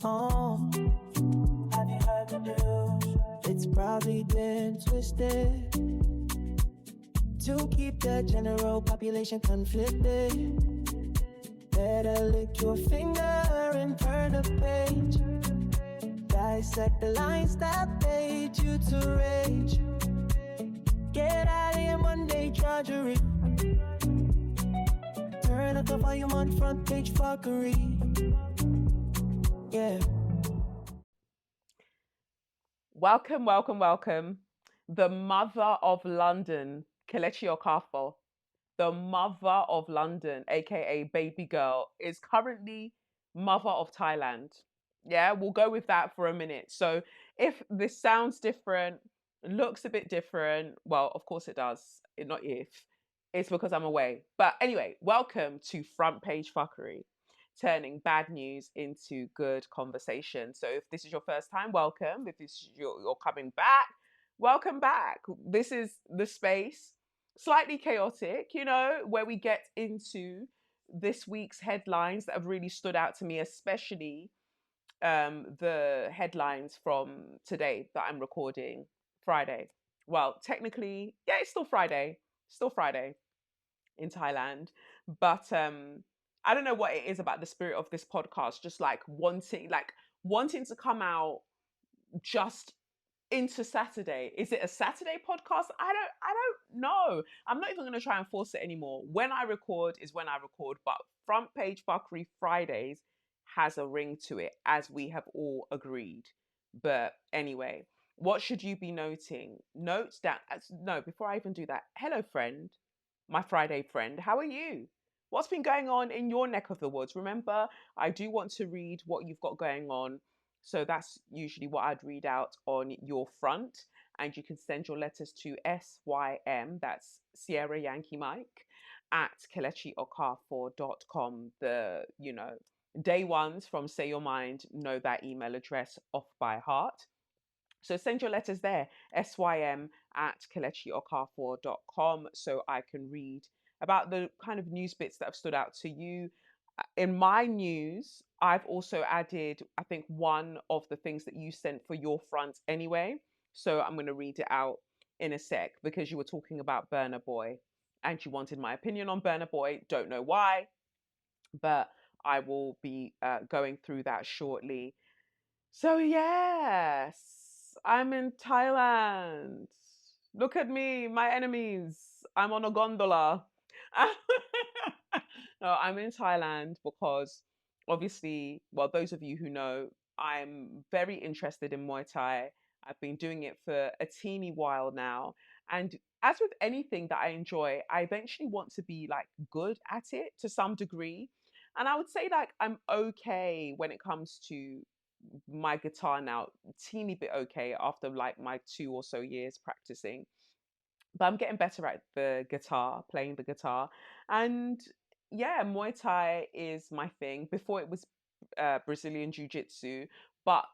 home. Have you heard the news? It's probably been twisted to keep the general population conflicted. Better lick your finger and turn the page. Dissect the lines that made you to rage. Get out of your Monday drudgery. Turn up the volume on front page fuckery. Yeah. Welcome. The mother of London, Kelechi Okafor, the mother of London, aka baby girl, is currently mother of Thailand. Yeah, we'll go with that for a minute. So if this sounds different, looks a bit different, well, of course it does. Not if. It's because I'm away. But anyway, welcome to Front Page Fuckery, turning bad news into good conversation. So if this is your first time, welcome. If this is you're coming back, welcome back. This is the space, slightly chaotic, where we get into this week's headlines that have really stood out to me, especially the headlines from today that I'm recording, Friday. Well, technically, yeah, it's still Friday. Still Friday in Thailand. But I don't know what it is about the spirit of this podcast, just wanting to come out just into Saturday. Is it a Saturday podcast? I don't know. I'm not even going to try and force it anymore. When I record is when I record, but Front Page Fuckery Fridays has a ring to it, as we have all agreed. But anyway, what should you be noting? Notes down. No, before I even do that, hello friend, my Friday friend, how are you? What's been going on in your neck of the woods? Remember, I do want to read what you've got going on. So that's usually what I'd read out on your front. And you can send your letters to SYM, that's Sierra Yankee Mike, at kelechiokafor.com. The, day ones from Say Your Mind know that email address off by heart. So send your letters there, SYM at kelechiokafor.com, so I can read about the kind of news bits that have stood out to you. In my news, I've also added, I think, one of the things that you sent for your front anyway. So I'm going to read it out in a sec, because you were talking about Burna Boy and you wanted my opinion on Burna Boy. Don't know why, but I will be going through that shortly. So, yes, I'm in Thailand. Look at me, my enemies. I'm on a gondola. No, I'm in Thailand because obviously, well, those of you who know, I'm very interested in Muay Thai. I've been doing it for a teeny while now. And as with anything that I enjoy, I eventually want to be like good at it to some degree. And I would say like I'm okay when it comes to my guitar now, teeny bit okay after like my 2 or so years practicing, but I'm getting better at the guitar, playing the guitar. And yeah, Muay Thai is my thing. Before it was Brazilian Jiu Jitsu, but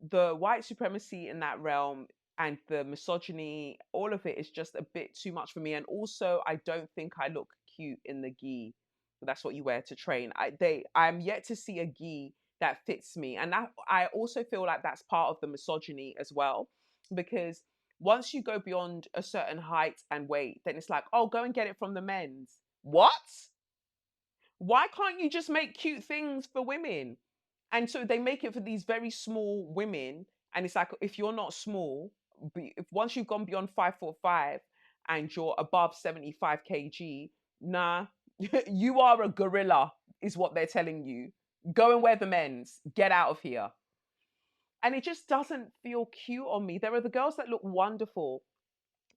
the white supremacy in that realm and the misogyny, all of it is just a bit too much for me. And also, I don't think I look cute in the gi. That's what you wear to train. I'm yet to see a gi that fits me, and that I also feel like that's part of the misogyny as well, because once you go beyond a certain height and weight, then it's like, oh, go and get it from the men's. What? Why can't you just make cute things for women? And so they make it for these very small women. And it's like, if you're not small, if once you've gone beyond 5'5" and you're above 75 kg, nah, you are a gorilla, is what they're telling you. Go and wear the men's. Get out of here. And it just doesn't feel cute on me. There are the girls that look wonderful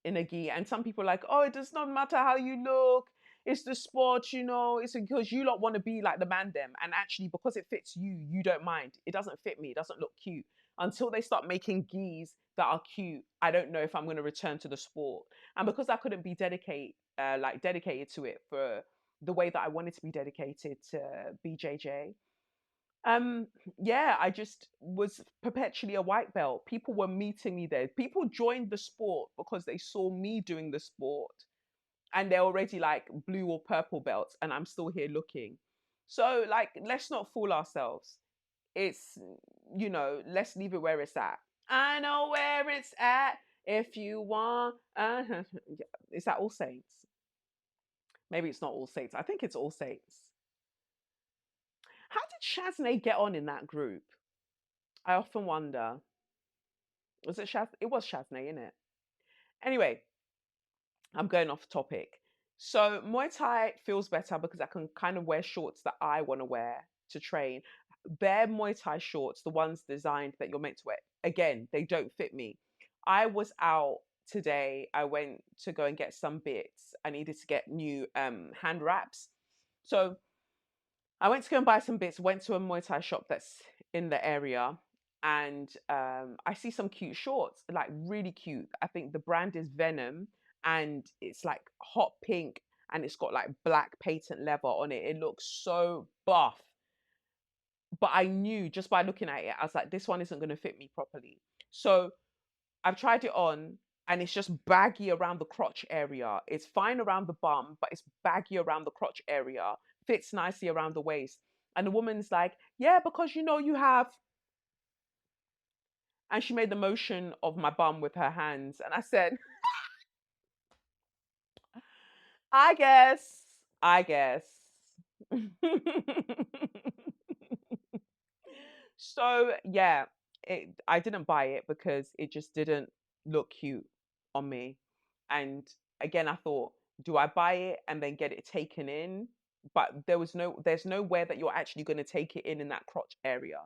in a gi, and some people are like, oh, it does not matter how you look, it's the sport, it's because you lot want to be like the man them, and actually because it fits you, you don't mind. It doesn't fit me, it doesn't look cute. Until they start making gis that are cute, I don't know if I'm going to return to the sport. And because I couldn't be dedicated to it for the way that I wanted to be dedicated to BJJ, um, yeah, I just was perpetually a white belt. People were meeting me there. People joined the sport because they saw me doing the sport, and they're already like blue or purple belts, and I'm still here looking. So, like, let's not fool ourselves. it's, let's leave it where it's at. I know where it's at if you want. Yeah. Is that All Saints? Maybe it's not All Saints. I think it's All Saints. How did Shaznay get on in that group? I often wonder. Was it Shaz? It was Shaznay, innit? Anyway, I'm going off topic. So Muay Thai feels better because I can kind of wear shorts that I want to wear to train. Bare Muay Thai shorts, the ones designed that you're meant to wear, again, they don't fit me. I was out today. I went to go and get some bits. I needed to get new hand wraps. So I went to go and buy some bits, went to a Muay Thai shop that's in the area, and I see some cute shorts, like really cute. I think the brand is Venom, and it's like hot pink, and it's got like black patent leather on it. It looks so buff. But I knew just by looking at it, I was like, this one isn't going to fit me properly. So I've tried it on, and it's just baggy around the crotch area. It's fine around the bum, but it's baggy around the crotch area. Fits nicely around the waist. And the woman's like, yeah, because you have. And she made the motion of my bum with her hands. And I said, I guess. I guess. So yeah, I didn't buy it because it just didn't look cute on me. And again, I thought, do I buy it and then get it taken in? But there's nowhere that you're actually going to take it in that crotch area.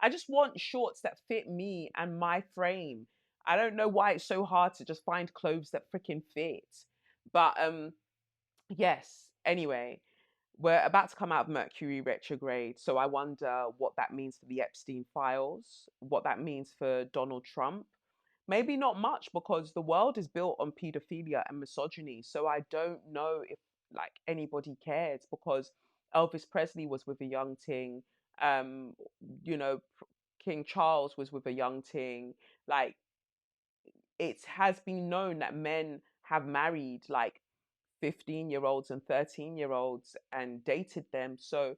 I just want shorts that fit me and my frame. I don't know why it's so hard to just find clothes that freaking fit. But yes. Anyway, we're about to come out of Mercury retrograde, so I wonder what that means for the Epstein files, what that means for Donald Trump. Maybe not much because the world is built on pedophilia and misogyny. So I don't know if like anybody cares because Elvis Presley was with a young ting. Um, you know, King Charles was with a young ting. Like it has been known that men have married like 15-year-olds and 13-year-olds and dated them. So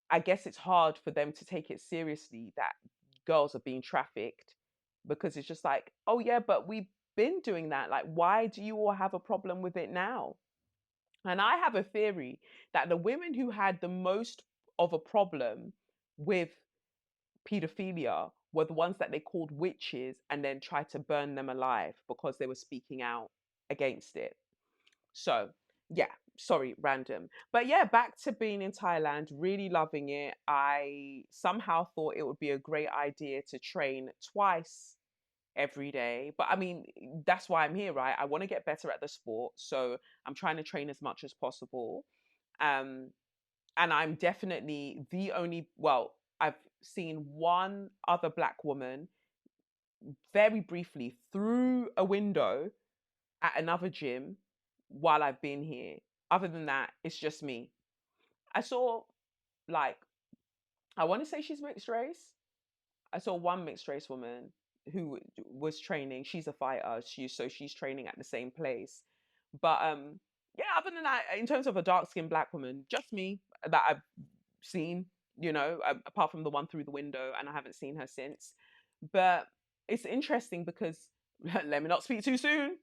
I guess it's hard for them to take it seriously that girls are being trafficked because it's just like, oh, yeah, but we've been doing that. Like, why do you all have a problem with it now? And I have a theory that the women who had the most of a problem with pedophilia were the ones that they called witches and then tried to burn them alive because they were speaking out against it. So, yeah, sorry, random. But yeah, back to being in Thailand, really loving it. I somehow thought it would be a great idea to train twice every day. But I mean, that's why I'm here, right? I want to get better at the sport. So I'm trying to train as much as possible. Um, and I'm definitely the only, well, I've seen one other black woman very briefly through a window at another gym while I've been here. Other than that, it's just me. I saw like I want to say she's mixed race. I saw one mixed race woman who was training. She's a fighter. She's training at the same place. But yeah, other than that, in terms of a dark skinned black woman, just me that I've seen, apart from the one through the window, and I haven't seen her since. But it's interesting because let me not speak too soon.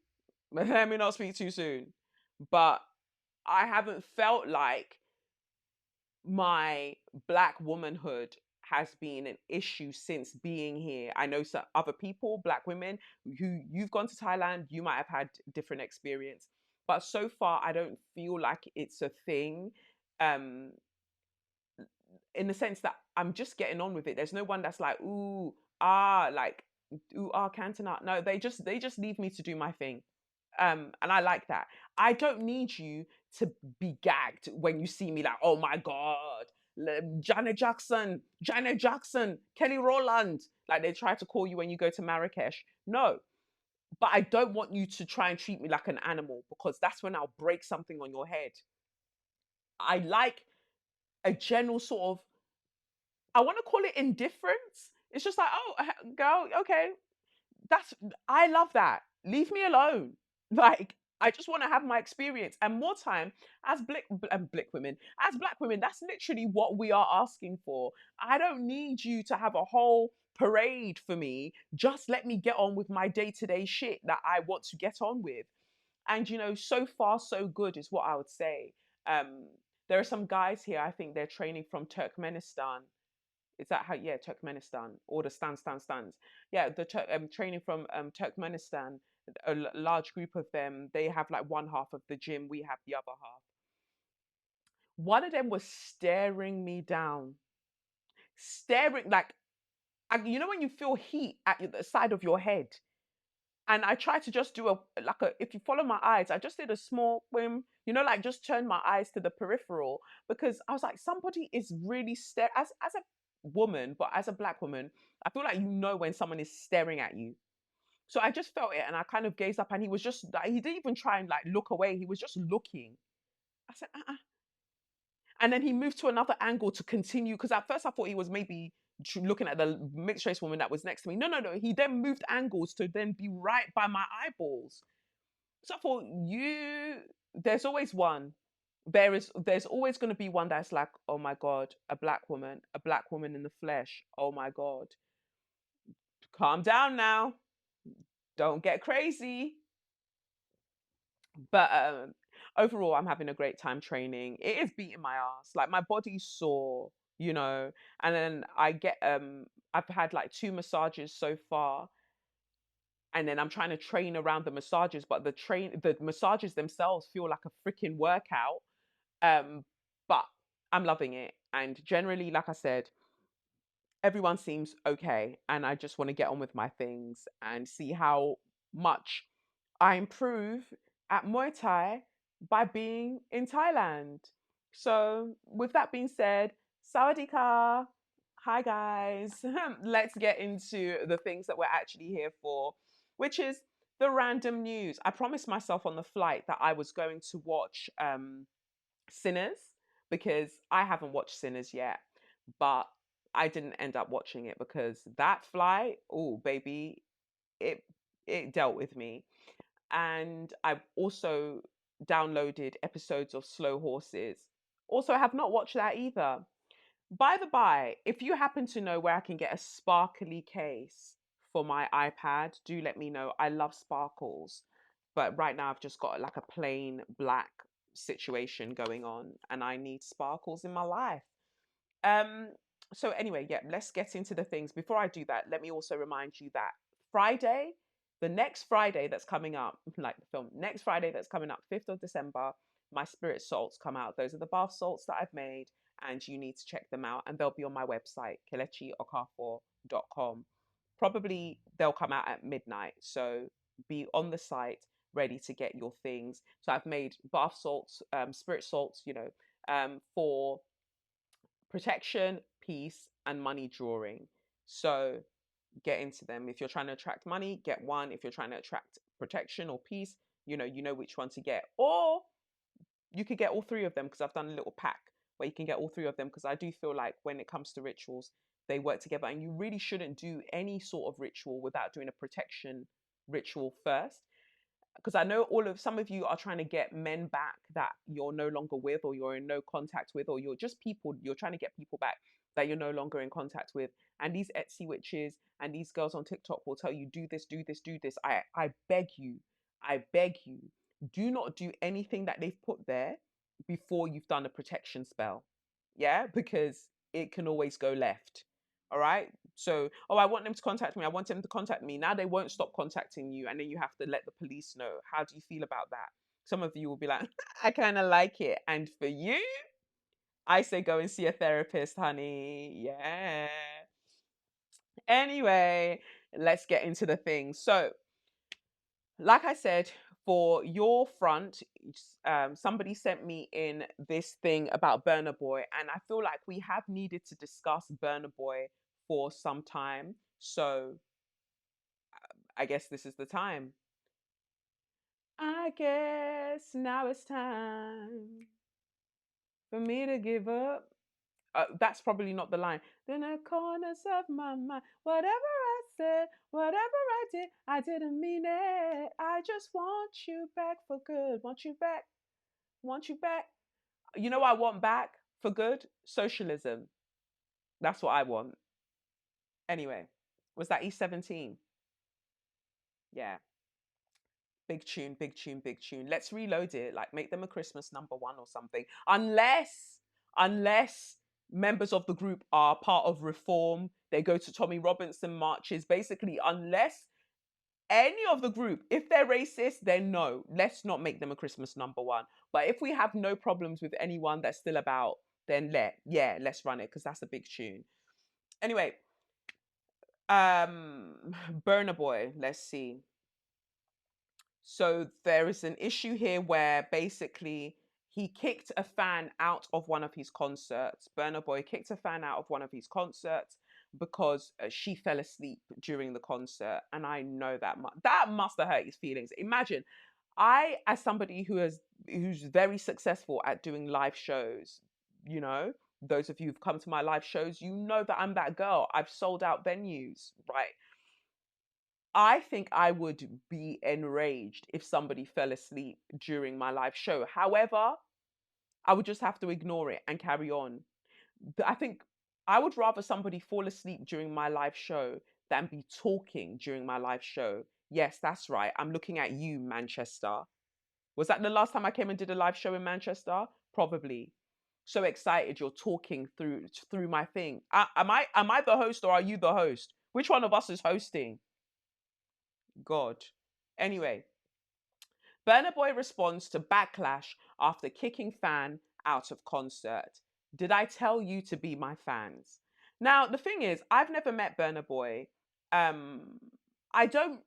Let me not speak too soon. But I haven't felt like my black womanhood has been an issue since being here. I know some other people, black women, who you've gone to Thailand, you might have had different experience. But so far, I don't feel like it's a thing. Um, in the sense that I'm just getting on with it. There's no one that's like, ooh, like, ooh, Cantona. No, they just leave me to do my thing. And I like that. I don't need you to be gagged when you see me like, oh my God, Janet Jackson, Kelly Rowland. Like they try to call you when you go to Marrakesh. No, but I don't want you to try and treat me like an animal because that's when I'll break something on your head. I like a general sort of, I want to call it indifference. It's just like, oh, girl, okay, that's, I love that. Leave me alone. Like, I just want to have my experience and more time as black women, as black women. That's literally what we are asking for. I don't need you to have a whole parade for me. Just let me get on with my day to day shit that I want to get on with. And so far so good is what I would say. Um, there are some guys here. I think they're training from Turkmenistan. Is that how? Yeah, Turkmenistan or the stands. Yeah, the training from Turkmenistan. Large group of them. They have like one half of the gym. We have the other half. One of them was staring me down, staring like when you feel heat at the side of your head. And I tried to just do if you follow my eyes, I just did a small whim, like just turn my eyes to the peripheral because I was like, somebody is really as a woman, but as a black woman, I feel like when someone is staring at you. So I just felt it and I kind of gazed up and he was just like, he didn't even try and like look away. He was just looking. I said, And then he moved to another angle to continue because at first I thought he was maybe looking at the mixed race woman that was next to me. No, no, no. He then moved angles to then be right by my eyeballs. So I thought, there's always one. There's always going to be one that's like, oh my God, a black woman in the flesh. Oh my God. Calm down now. Don't get crazy. But overall, I'm having a great time training. It is beating my ass. Like my body's sore, and then I've had like 2 massages so far. And then I'm trying to train around the massages, but the massages themselves feel like a freaking workout. But I'm loving it. And generally, like I said, everyone seems okay. And I just want to get on with my things and see how much I improve at Muay Thai by being in Thailand. So, with that being said, Sawadee ka. Hi, guys. Let's get into the things that we're actually here for, which is the random news. I promised myself on the flight that I was going to watch Sinners because I haven't watched Sinners yet, but I didn't end up watching it because that flight, oh baby, it it dealt with me. And I've also downloaded episodes of Slow Horses. Also, I have not watched that either. By the by, if you happen to know where I can get a sparkly case for my iPad, do let me know. I love sparkles, but right now I've just got like a plain black situation going on and I need sparkles in my life. Um, so anyway, yeah, let's get into the things. Before I do that, let me also remind you that Friday, the next Friday that's coming up, like the film, next Friday that's coming up, 5th of December, my spirit salts come out. Those are the bath salts that I've made, and you need to check them out. And they'll be on my website, kelechiokafor.com. Probably they'll come out at midnight. So be on the site ready to get your things. So I've made bath salts, spirit salts, for protection, peace, and money drawing. So get into them. If you're trying to attract money, get one. If you're trying to attract protection or peace, you know which one to get. Or you could get all three of them because I've done a little pack where you can get all three of them because I do feel like when it comes to rituals, they work together and you really shouldn't do any sort of ritual without doing a protection ritual first because I know some of you are trying to get men back that you're no longer with, or you're in no contact with, or you're just people, you're trying to get people back that you're no longer in contact with. And these Etsy witches and these girls on TikTok will tell you, do this, do this, do this. I beg you, do not do anything that they've put there before you've done a protection spell. Yeah, because it can always go left. All right. So, oh, I want them to contact me. I want them to contact me. Now they won't stop contacting you. And then you have to let the police know. How do you feel about that? Some of you will be like, I kind of like it. And for you, I say go and see a therapist, honey. Yeah. Anyway, let's get into the thing. So, like I said, for your front, somebody sent me in this thing about Burner Boy, and I feel like we have needed to discuss Burner Boy for some time. So I guess this is the time. I guess now it's time for me to give up. That's probably not the line. In the corners of my mind, whatever I said, whatever I did, I didn't mean it. I just want you back for good. Want you back. Want you back. You know what I want back for good? Socialism. That's what I want. Anyway, was that E17? Yeah. Big tune, big tune, big tune. Let's reload it. Like make them a Christmas #1 or something. Unless members of the group are part of reform, they go to Tommy Robinson marches. Basically, unless any of the group, if they're racist, then no, let's not make them a Christmas #1. But if we have no problems with anyone that's still about, then let's run it because that's a big tune. Anyway, Burna Boy, let's see. So there is an issue here where basically he kicked a fan out of one of his concerts. Burna Boy kicked a fan out of one of his concerts because she fell asleep during the concert, and I know that must have hurt his feelings. Imagine, I, as somebody who's very successful at doing live shows, you know, those of you who've come to my live shows, you know that I'm that girl. I've sold out venues, right? I think I would be enraged if somebody fell asleep during my live show. However, I would just have to ignore it and carry on. I think I would rather somebody fall asleep during my live show than be talking during my live show. Yes, that's right. I'm looking at you, Manchester. Was that the last time I came and did a live show in Manchester? Probably. So excited you're talking through my thing. Am I the host or are you the host? Which one of us is hosting? God. Anyway, Burna Boy responds to backlash after kicking fan out of concert. Did I tell you to be my fans? Now, the thing is, I've never met Burna Boy. I don't.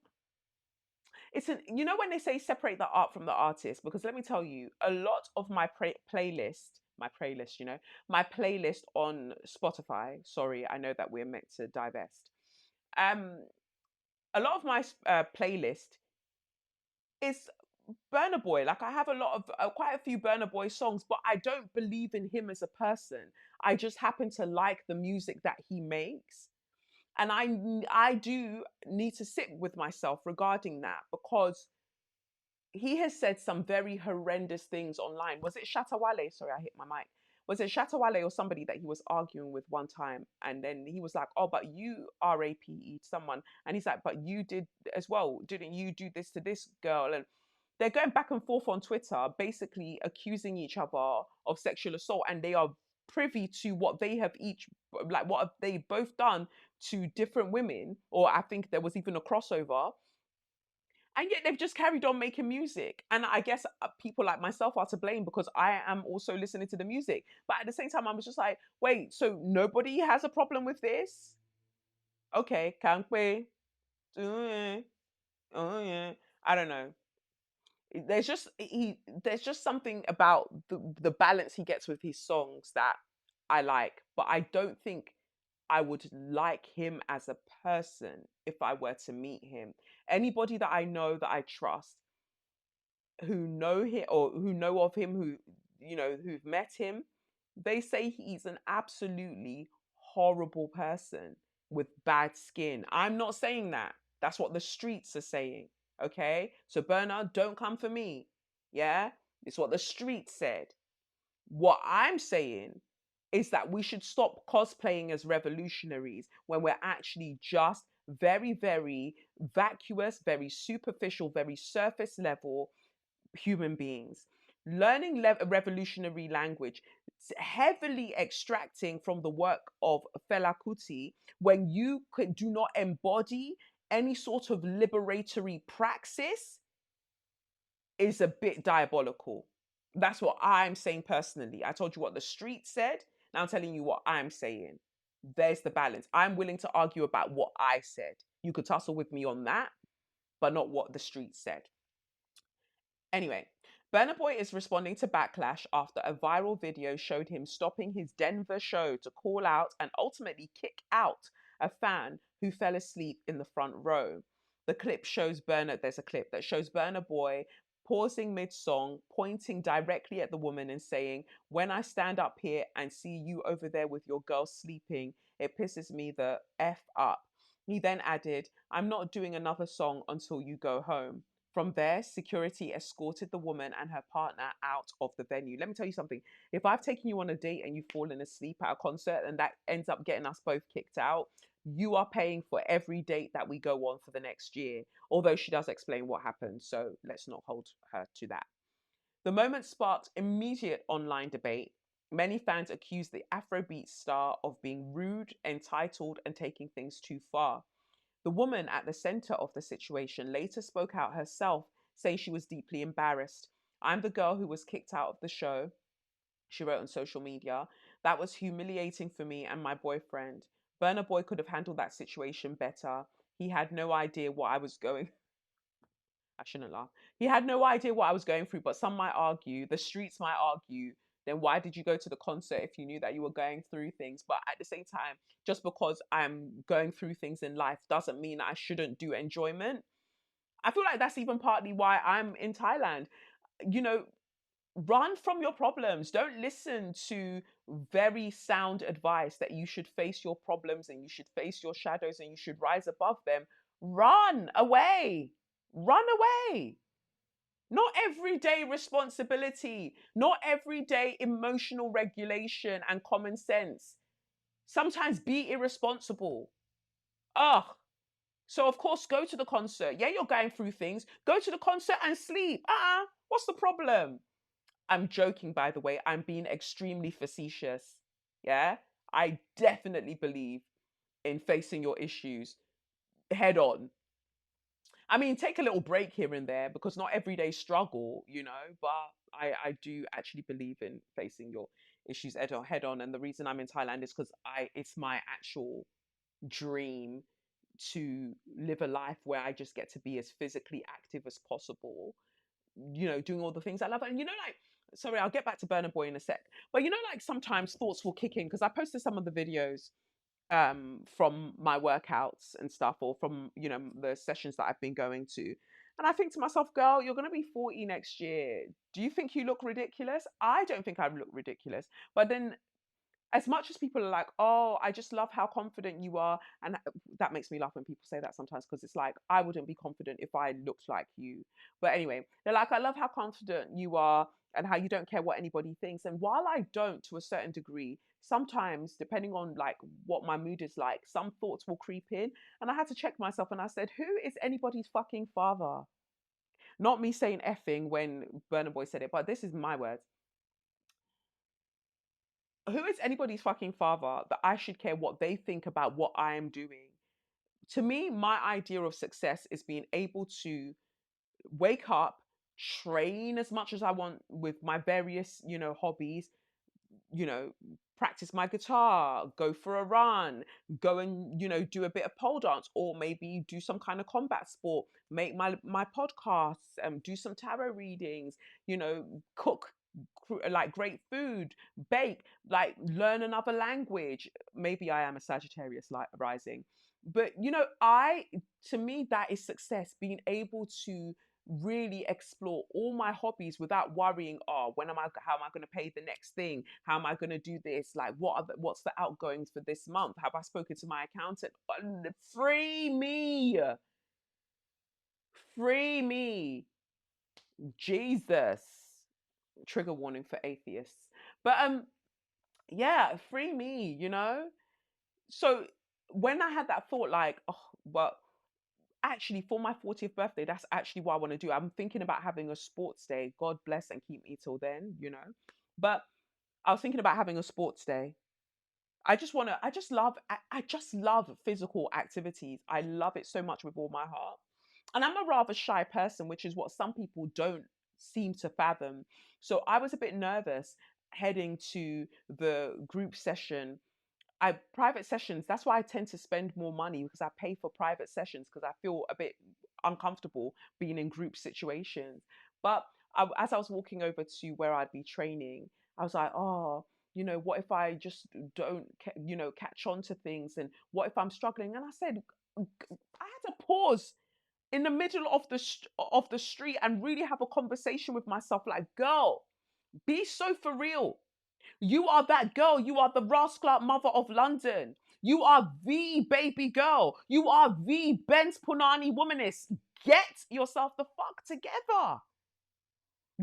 You know when they say separate the art from the artist? Because let me tell you, a lot of my playlist, my playlist on Spotify. Sorry, I know that we're meant to divest. Um, a lot of my playlist is Burna Boy. Like I have a lot of quite a few Burna Boy songs, but I don't believe in him as a person. I just happen to like the music that he makes, and I do need to sit with myself regarding that because he has said some very horrendous things online. Was it Shatawale? Sorry, I hit my mic. Was it Shatawale or somebody that he was arguing with one time? And then he was like, oh, but you RAPE someone. And he's like, but you did as well. Didn't you do this to this girl? And they're going back and forth on Twitter, basically accusing each other of sexual assault. And they are privy to what they have what have they both done to different women. Or I think there was even a crossover, and yet they've just carried on making music. And I guess people like myself are to blame because I am also listening to the music. But at the same time, I was just like, wait, so nobody has a problem with this? Okay, can't we? Oh yeah. I don't know. There's just something about the balance he gets with his songs that I like, but I don't think I would like him as a person if I were to meet him. Anybody that I know that I trust, who know him or who know of him, who've met him, they say he's an absolutely horrible person with bad skin. I'm not saying that. That's what the streets are saying. Okay? So Bernard, don't come for me. Yeah? It's what the streets said. What I'm saying is that we should stop cosplaying as revolutionaries when we're actually just very, very vacuous, very superficial, very surface level human beings. Learning revolutionary language, heavily extracting from the work of Fela Kuti, when you do not embody any sort of liberatory praxis, is a bit diabolical. That's what I'm saying personally. I told you what the street said. Now I'm telling you what I'm saying. There's the balance. I'm willing to argue about what I said. You could tussle with me on that, but not what the street said. Anyway, Burna Boy is responding to backlash after a viral video showed him stopping his Denver show to call out and ultimately kick out a fan who fell asleep in the front row. There's a clip that shows Burna Boy pausing mid-song, pointing directly at the woman and saying, when I stand up here and see you over there with your girl sleeping, it pisses me the F up. He then added, I'm not doing another song until you go home. From there, security escorted the woman and her partner out of the venue. Let me tell you something. If I've taken you on a date and you've fallen asleep at a concert and that ends up getting us both kicked out, you are paying for every date that we go on for the next year. Although she does explain what happened, so let's not hold her to that. The moment sparked immediate online debate. Many fans accused the Afrobeat star of being rude, entitled, and taking things too far. The woman at the center of the situation later spoke out herself, saying she was deeply embarrassed. I'm the girl who was kicked out of the show, she wrote on social media. That was humiliating for me and my boyfriend. Burna Boy could have handled that situation better. He had no idea what I was going I shouldn't laugh. He had no idea what I was going through, but some might argue, the streets might argue, then why did you go to the concert if you knew that you were going through things? But at the same time, just because I'm going through things in life doesn't mean I shouldn't do enjoyment. I feel like that's even partly why I'm in Thailand. You know, run from your problems. Don't listen to very sound advice that you should face your problems and you should face your shadows and you should rise above them. Run away. Run away. Not everyday responsibility, not everyday emotional regulation and common sense. Sometimes be irresponsible. Ugh. So, of course, go to the concert. Yeah, you're going through things. Go to the concert and sleep. What's the problem? I'm joking, by the way. I'm being extremely facetious. Yeah, I definitely believe in facing your issues head on. I mean, take a little break here and there because not everyday struggle, but I do actually believe in facing your issues head on. And the reason I'm in Thailand is because it's my actual dream to live a life where I just get to be as physically active as possible, doing all the things I love. And like, sorry, I'll get back to Burner Boy in a sec. But like sometimes thoughts will kick in because I posted some of the videos from my workouts and stuff, or from the sessions that I've been going to, and I think to myself, girl, you're going to be 40 next year. Do you think you look ridiculous? I don't think I look ridiculous, but then as much as people are like, oh, I just love how confident you are, and that makes me laugh when people say that sometimes, because it's like, I wouldn't be confident if I looked like you. But anyway, they're like, I love how confident you are and how you don't care what anybody thinks. And while I don't, to a certain degree, sometimes depending on like what my mood is like, some thoughts will creep in, and I had to check myself, and I said, who is anybody's fucking father? Not me saying effing when Burna Boy said it, but this is my words. Who is anybody's fucking father that I should care what they think about what I am doing? To me, my idea of success is being able to wake up, train as much as I want with my various, hobbies, you know, practice my guitar, go for a run, go and, do a bit of pole dance, or maybe do some kind of combat sport, make my podcasts, do some tarot readings, cook like great food, bake, like learn another language. Maybe I am a Sagittarius like rising. But to me, that is success, being able to really explore all my hobbies without worrying, oh, how am I going to pay the next thing, how am I going to do this, like what's the outgoings for this month, have I spoken to my accountant? Free me, free me, Jesus. Trigger warning for atheists. But yeah, free me, so when I had that thought, like, oh, but actually for my 40th birthday, that's actually what I want to do. I'm thinking about having a sports day. God bless and keep me till then, But I was thinking about having a sports day. I just love physical activities. I love it so much with all my heart. And I'm a rather shy person, which is what some people don't seem to fathom. So I was a bit nervous heading to the group session. Private sessions, that's why I tend to spend more money, because I pay for private sessions because I feel a bit uncomfortable being in group situations. But as I was walking over to where I'd be training, I was like, oh, what if I just don't, catch on to things? And what if I'm struggling? And I said, I had to pause in the middle of the street and really have a conversation with myself, like, girl, be so for real. You are that girl. You are the rascal mother of London. You are the baby girl. You are the Ben's Punani womanist. Get yourself the fuck together.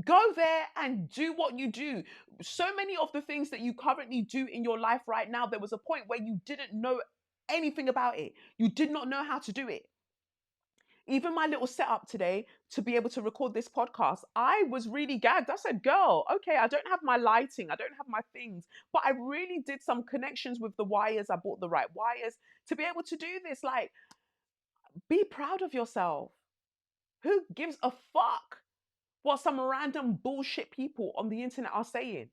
Go there and do what you do. So many of the things that you currently do in your life right now, there was a point where you didn't know anything about it. You did not know how to do it. Even my little setup today to be able to record this podcast, I was really gagged. I said, girl, okay, I don't have my lighting, I don't have my things, but I really did some connections with the wires. I bought the right wires to be able to do this. Like, be proud of yourself. Who gives a fuck what some random bullshit people on the internet are saying?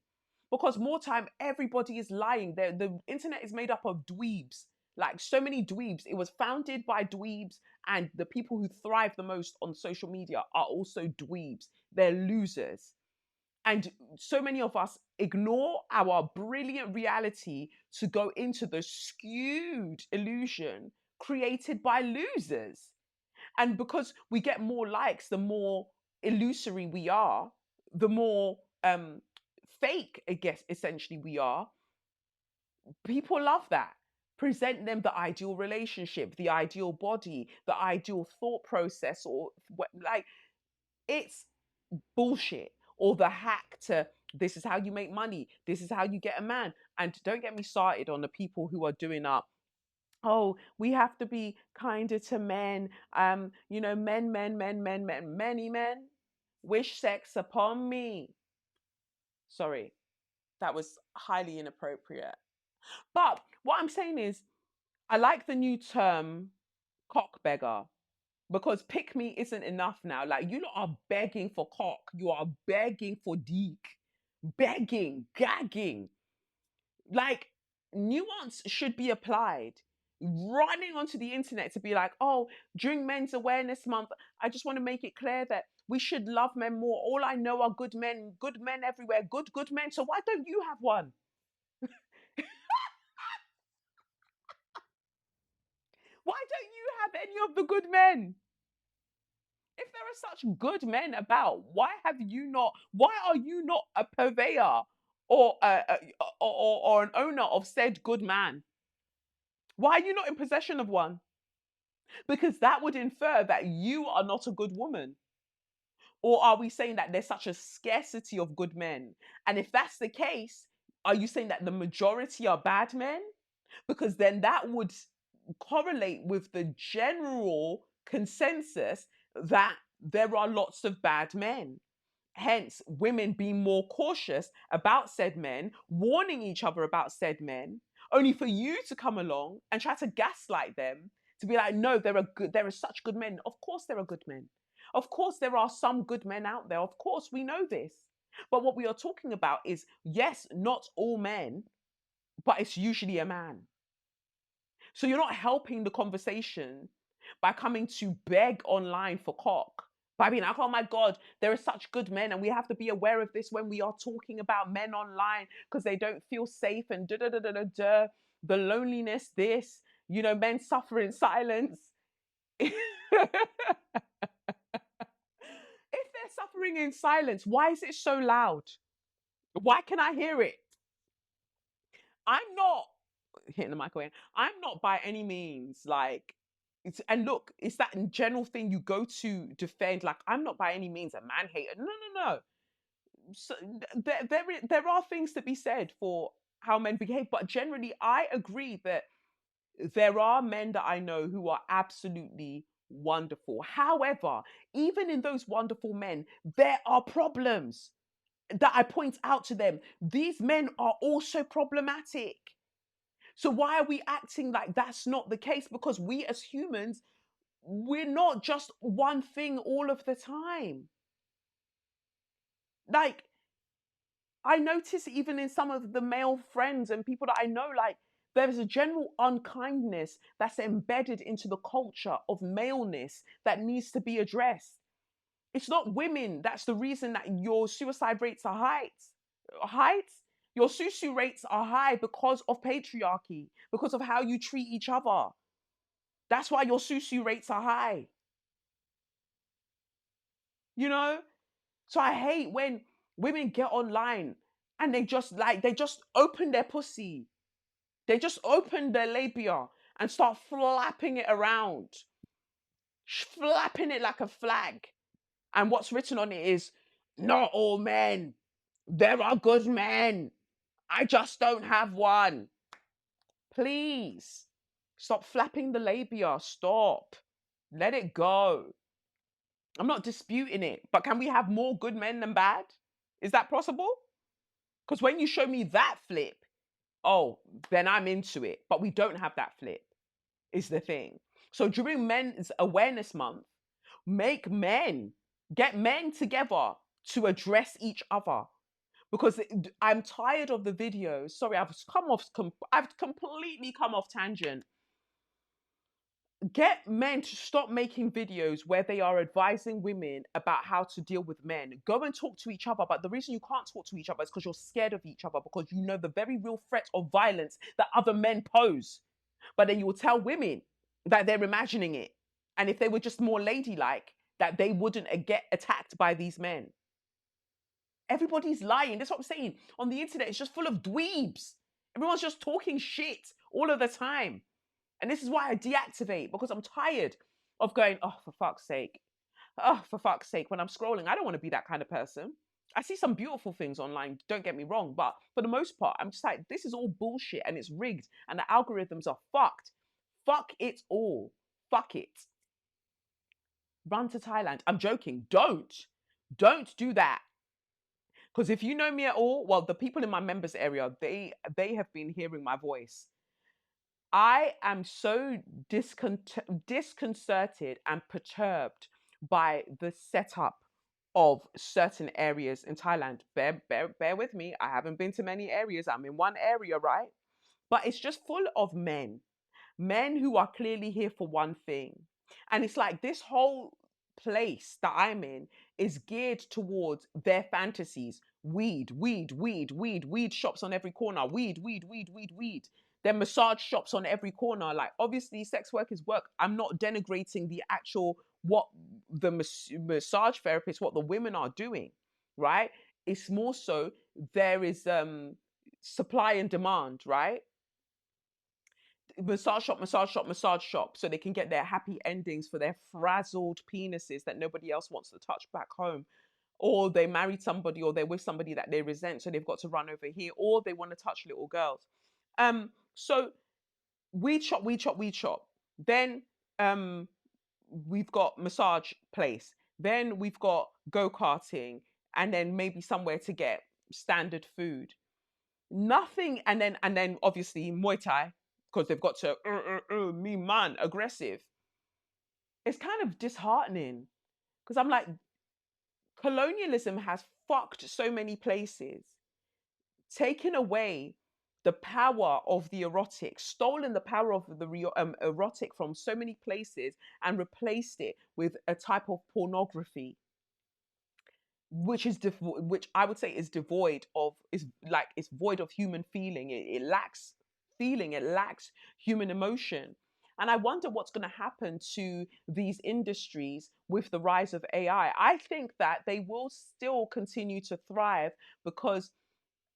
Because more time, everybody is lying. The internet is made up of dweebs, like so many dweebs. It was founded by dweebs, and the people who thrive the most on social media are also dweebs. They're losers. And so many of us ignore our brilliant reality to go into the skewed illusion created by losers. And because we get more likes, the more illusory we are, the more fake, I guess, essentially we are. People love that. Present them the ideal relationship, the ideal body, the ideal thought process, or like, it's bullshit. Or the hack to, this is how you make money, this is how you get a man. And don't get me started on the people who are doing up, oh, we have to be kinder to men. Men, many men wish sex upon me. Sorry, that was highly inappropriate. But what I'm saying is, I like the new term cock beggar, because pick me isn't enough now. Like, you lot are begging for cock, you are begging for deek, begging, gagging. Like, nuance should be applied. Running onto the internet to be like, oh, during Men's Awareness Month, I just want to make it clear that we should love men more. All I know are good men everywhere, good men. So why don't you have one? Why don't you have any of the good men? If there are such good men about, why have you not? Why are you not a purveyor or or an owner of said good man? Why are you not in possession of one? Because that would infer that you are not a good woman. Or are we saying that there's such a scarcity of good men? And if that's the case, are you saying that the majority are bad men? Because then that would correlate with the general consensus that there are lots of bad men. Hence, women being more cautious about said men, warning each other about said men, only for you to come along and try to gaslight them to be like, no, there are such good men. Of course, there are good men. Of course, there are some good men out there. Of course, we know this. But what we are talking about is, yes, not all men, but it's usually a man. So you're not helping the conversation by coming to beg online for cock, by being like, oh my God, there are such good men, and we have to be aware of this when we are talking about men online because they don't feel safe and da da da da da da. The loneliness, this, men suffer in silence. If they're suffering in silence, why is it so loud? Why can I hear it? I'm not hitting the microwave. I'm not by any means like, and look, it's that general thing you go to defend. Like, I'm not by any means a man hater. No, no, no. So there are things to be said for how men behave, but generally, I agree that there are men that I know who are absolutely wonderful. However, even in those wonderful men, there are problems that I point out to them. These men are also problematic. So why are we acting like that's not the case? Because we as humans, we're not just one thing all of the time. Like, I notice even in some of the male friends and people that I know, like, there's a general unkindness that's embedded into the culture of maleness that needs to be addressed. It's not women that's the reason that your suicide rates are high. Your susu rates are high because of patriarchy, because of how you treat each other. That's why your susu rates are high. You know? So I hate when women get online and they just open their pussy They just open their labia and start flapping it around, flapping it like a flag. And what's written on it is, not all men. There are good men. I just don't have one. Please stop flapping the labia. Stop. Let it go. I'm not disputing it, but can we have more good men than bad? Is that possible? Because when you show me that flip, oh, then I'm into it. But we don't have that flip, is the thing. So during Men's Awareness Month, get men together to address each other. Because I'm tired of the videos. Sorry, I've completely come off tangent. Get men to stop making videos where they are advising women about how to deal with men. Go and talk to each other. But the reason you can't talk to each other is because you're scared of each other, because you know the very real threat of violence that other men pose. But then you will tell women that they're imagining it. And if they were just more ladylike, that they wouldn't get attacked by these men. Everybody's lying. That's what I'm saying. On the internet, it's just full of dweebs. Everyone's just talking shit all of the time. And this is why I deactivate, because I'm tired of going, oh, for fuck's sake. Oh, for fuck's sake. When I'm scrolling, I don't want to be that kind of person. I see some beautiful things online, don't get me wrong. But for the most part, I'm just like, this is all bullshit and it's rigged and the algorithms are fucked. Fuck it all. Fuck it. Run to Thailand. I'm joking. Don't do that. Because if you know me at all, well, the people in my members area, they have been hearing my voice. I am so disconcerted and perturbed by the setup of certain areas in Thailand. Bear with me. I haven't been to many areas. I'm in one area, right? But it's just full of men who are clearly here for one thing. And it's like this whole place that I'm in is geared towards their fantasies. Weed shops on every corner. Weed. There are massage shops on every corner. Like, obviously, sex work is work. I'm not denigrating the actual, what the massage therapists, what the women are doing, right? It's more so there is supply and demand, right? Massage shop, so they can get their happy endings for their frazzled penises that nobody else wants to touch back home. Or they married somebody, or they're with somebody that they resent, so they've got to run over here, or they want to touch little girls. So weed shop. Then we've got massage place. Then we've got go-karting, and then maybe somewhere to get standard food. Nothing, and then obviously Muay Thai, because they've got to me man aggressive. It's kind of disheartening, because I'm like, colonialism has fucked so many places, taken away the power of the erotic, stolen the power of the erotic from so many places, and replaced it with a type of pornography, which I would say is devoid of, it's void of human feeling. It lacks feeling. It lacks human emotion. And I wonder what's going to happen to these industries with the rise of AI. I think that they will still continue to thrive, because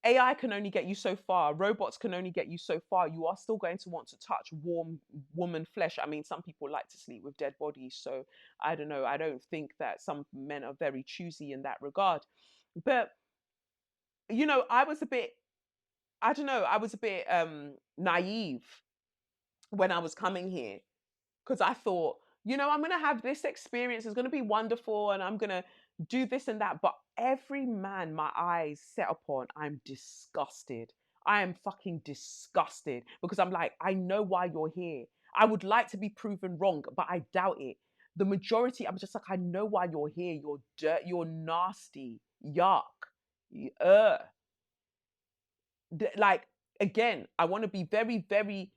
AI can only get you so far. Robots can only get you so far. You are still going to want to touch warm woman flesh. I mean, some people like to sleep with dead bodies. So I don't know. I don't think that some men are very choosy in that regard. But, I was a bit, I don't know, I was a bit naive when I was coming here, because I thought, I'm going to have this experience. It's going to be wonderful, and I'm going to do this and that. But every man my eyes set upon, I'm disgusted. I am fucking disgusted, because I'm like, I know why you're here. I would like to be proven wrong, but I doubt it. The majority, I'm just like, I know why you're here. You're dirt. You're nasty. Yuck. Ugh. Like, again, I want to be very, very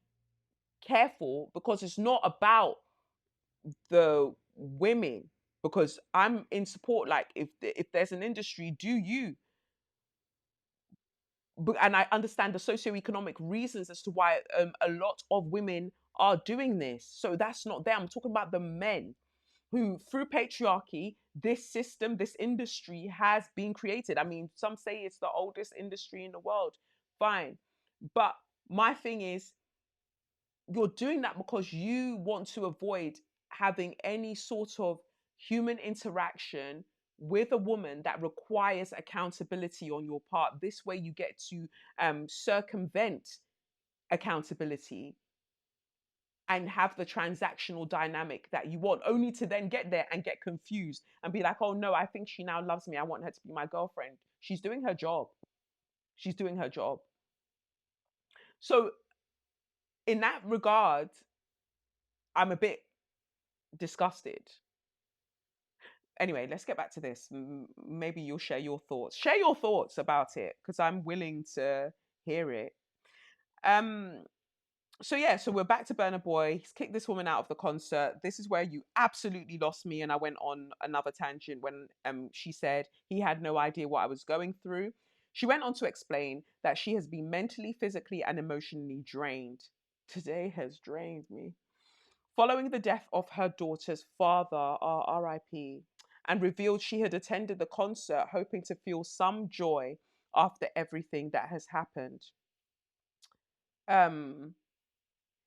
careful, because it's not about the women, because I'm in support. Like, if there's an industry, do you? And I understand the socioeconomic reasons as to why a lot of women are doing this. So that's not them. I'm talking about the men who, through patriarchy, this system, this industry has been created. I mean, some say it's the oldest industry in the world. Fine. But my thing is, you're doing that because you want to avoid having any sort of human interaction with a woman that requires accountability on your part. This way, you get to circumvent accountability and have the transactional dynamic that you want, only to then get there and get confused and be like, oh no, I think she now loves me. I want her to be my girlfriend. She's doing her job. She's doing her job. So, in that regard, I'm a bit disgusted. Anyway, let's get back to this. Maybe you'll share your thoughts. Share your thoughts about it because I'm willing to hear it. Um, so yeah, so we're back to Burna Boy. He's kicked this woman out of the concert. This is where you absolutely lost me, and I went on another tangent when she said he had no idea what I was going through. She went on to explain that she has been mentally, physically, and emotionally drained. Today has drained me. Following the death of her daughter's father, RIP, and revealed she had attended the concert hoping to feel some joy after everything that has happened. Um,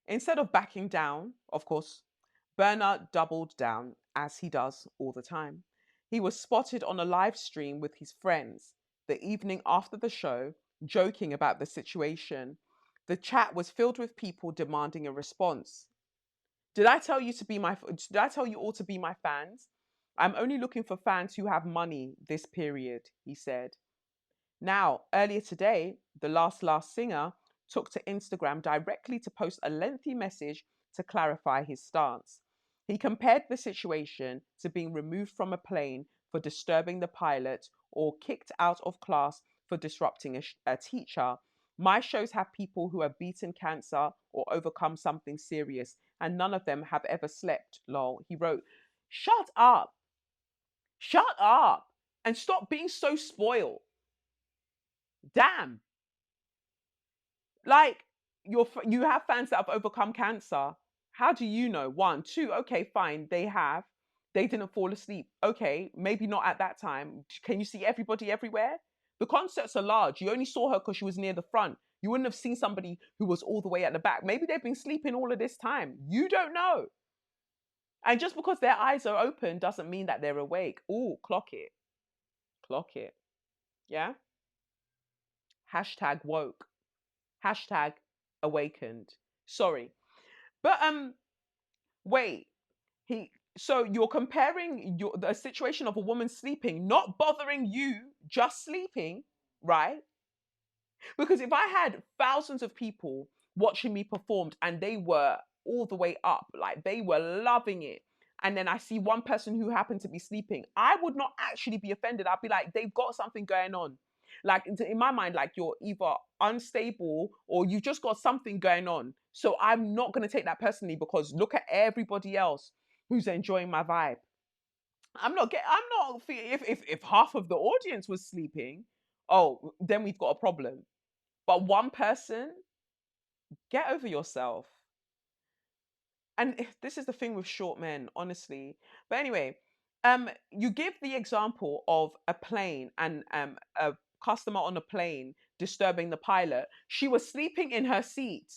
Instead of backing down, of course, Bernard doubled down, as he does all the time. He was spotted on a live stream with his friends the evening after the show, joking about the situation. The chat was filled with people demanding a response. Did I tell you to be my? Did I tell you all to be my fans? I'm only looking for fans who have money this period, he said. Now, earlier today, the Last Singer took to Instagram directly to post a lengthy message to clarify his stance. He compared the situation to being removed from a plane for disturbing the pilot or kicked out of class for disrupting a teacher. My shows have people who have beaten cancer or overcome something serious, and none of them have ever slept, lol. He wrote, shut up, shut up, and stop being so spoiled. Damn. Like, you have fans that have overcome cancer. How do you know? One, two, okay, fine, they have. They didn't fall asleep. Okay, maybe not at that time. Can you see everybody everywhere? The concerts are large. You only saw her because she was near the front. You wouldn't have seen somebody who was all the way at the back. Maybe they've been sleeping all of this time. You don't know. And just because their eyes are open doesn't mean that they're awake. Ooh, clock it. Clock it. Yeah? Hashtag woke. Hashtag awakened. Sorry. But wait. So you're comparing the situation of a woman sleeping, not bothering you, just sleeping, right? Because if I had thousands of people watching me performed and they were all the way up, like they were loving it, and then I see one person who happened to be sleeping, I would not actually be offended. I'd be like, they've got something going on. Like in my mind, like you're either unstable or you've just got something going on. So I'm not going to take that personally because look at everybody else who's enjoying my vibe. If half of the audience was sleeping, oh, then we've got a problem. But one person, get over yourself. And this is the thing with short men, honestly. But anyway, you give the example of a plane and a customer on a plane disturbing the pilot. She was sleeping in her seat.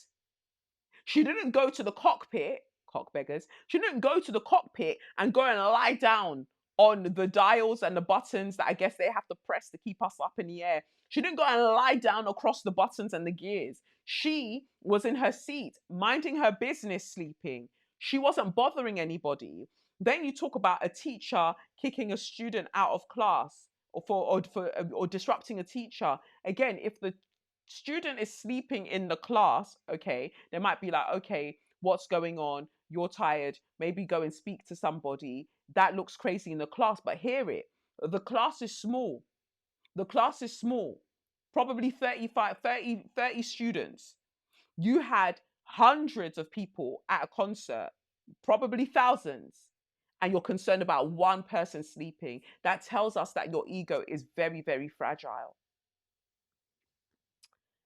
She didn't go to the cockpit, cock beggars. She didn't go to the cockpit and go and lie down on the dials and the buttons that I guess they have to press to keep us up in the air. She didn't go and lie down across the buttons and the gears. She was in her seat, minding her business, sleeping. She wasn't bothering anybody. Then you talk about a teacher kicking a student out of class or disrupting a teacher. Again, if the student is sleeping in the class, okay, they might be like, okay, what's going on? You're tired. Maybe go and speak to somebody. That looks crazy in the class, but hear it. The class is small. The class is small. Probably 30 students. You had hundreds of people at a concert, probably thousands, and you're concerned about one person sleeping. That tells us that your ego is very, very fragile.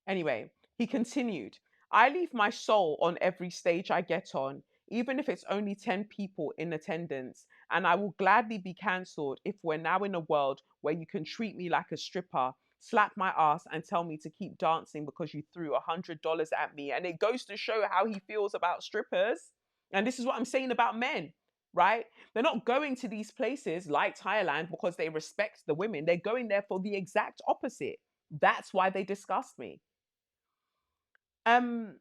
Anyway, he continued, I leave my soul on every stage I get on, even if it's only 10 people in attendance, and I will gladly be cancelled if we're now in a world where you can treat me like a stripper slap my ass and tell me to keep dancing because you threw $100 at me. And it goes to show how he feels about strippers. And this is what I'm saying about men, right? They're not going to these places like Thailand because they respect the women. They're going there for the exact opposite. That's why they disgust me. Um,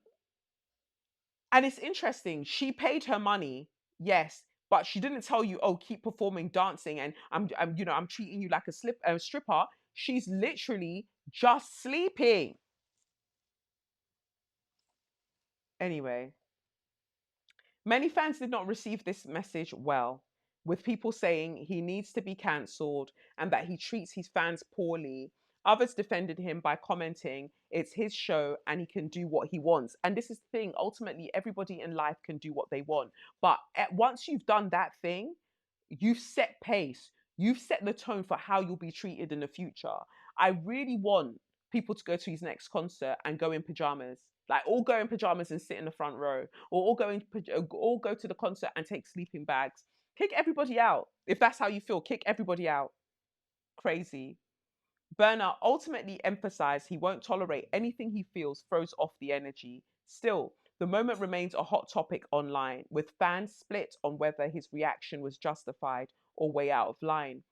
and it's interesting. She paid her money, yes, but she didn't tell you, oh, keep performing dancing, and I'm treating you like a stripper. She's literally just sleeping. Anyway, many fans did not receive this message well, with people saying he needs to be cancelled and that he treats his fans poorly. Others defended him by commenting, it's his show and he can do what he wants. And this is the thing, ultimately, everybody in life can do what they want. But once you've done that thing, you've set pace, you've set the tone for how you'll be treated in the future. I really want people to go to his next concert and go in pajamas. Like all go in pajamas and sit in the front row, or all go to the concert and take sleeping bags. Kick everybody out. If that's how you feel, kick everybody out. Crazy. Burna ultimately emphasized he won't tolerate anything he feels throws off the energy. Still, the moment remains a hot topic online, with fans split on whether his reaction was justified or way out of line.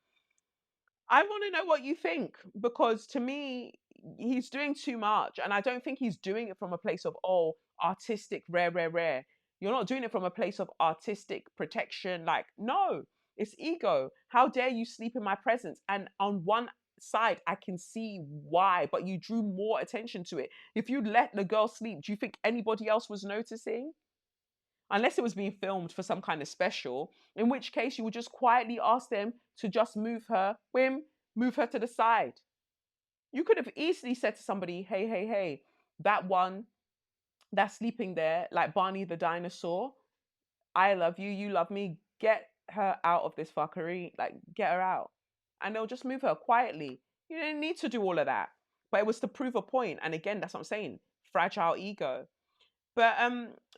I want to know what you think, because to me, he's doing too much. And I don't think he's doing it from a place of, oh, artistic, rare, rare, rare. You're not doing it from a place of artistic protection. Like, no, it's ego. How dare you sleep in my presence? And on one side, I can see why, but you drew more attention to it. If you let the girl sleep, do you think anybody else was noticing? Unless it was being filmed for some kind of special, in which case you would just quietly ask them to just move her to the side. You could have easily said to somebody, hey, hey, hey, that one that's sleeping there, like Barney the dinosaur, I love you, you love me, get her out of this fuckery, like get her out. And they'll just move her quietly. You didn't need to do all of that. But it was to prove a point. And again, that's what I'm saying. Fragile ego. But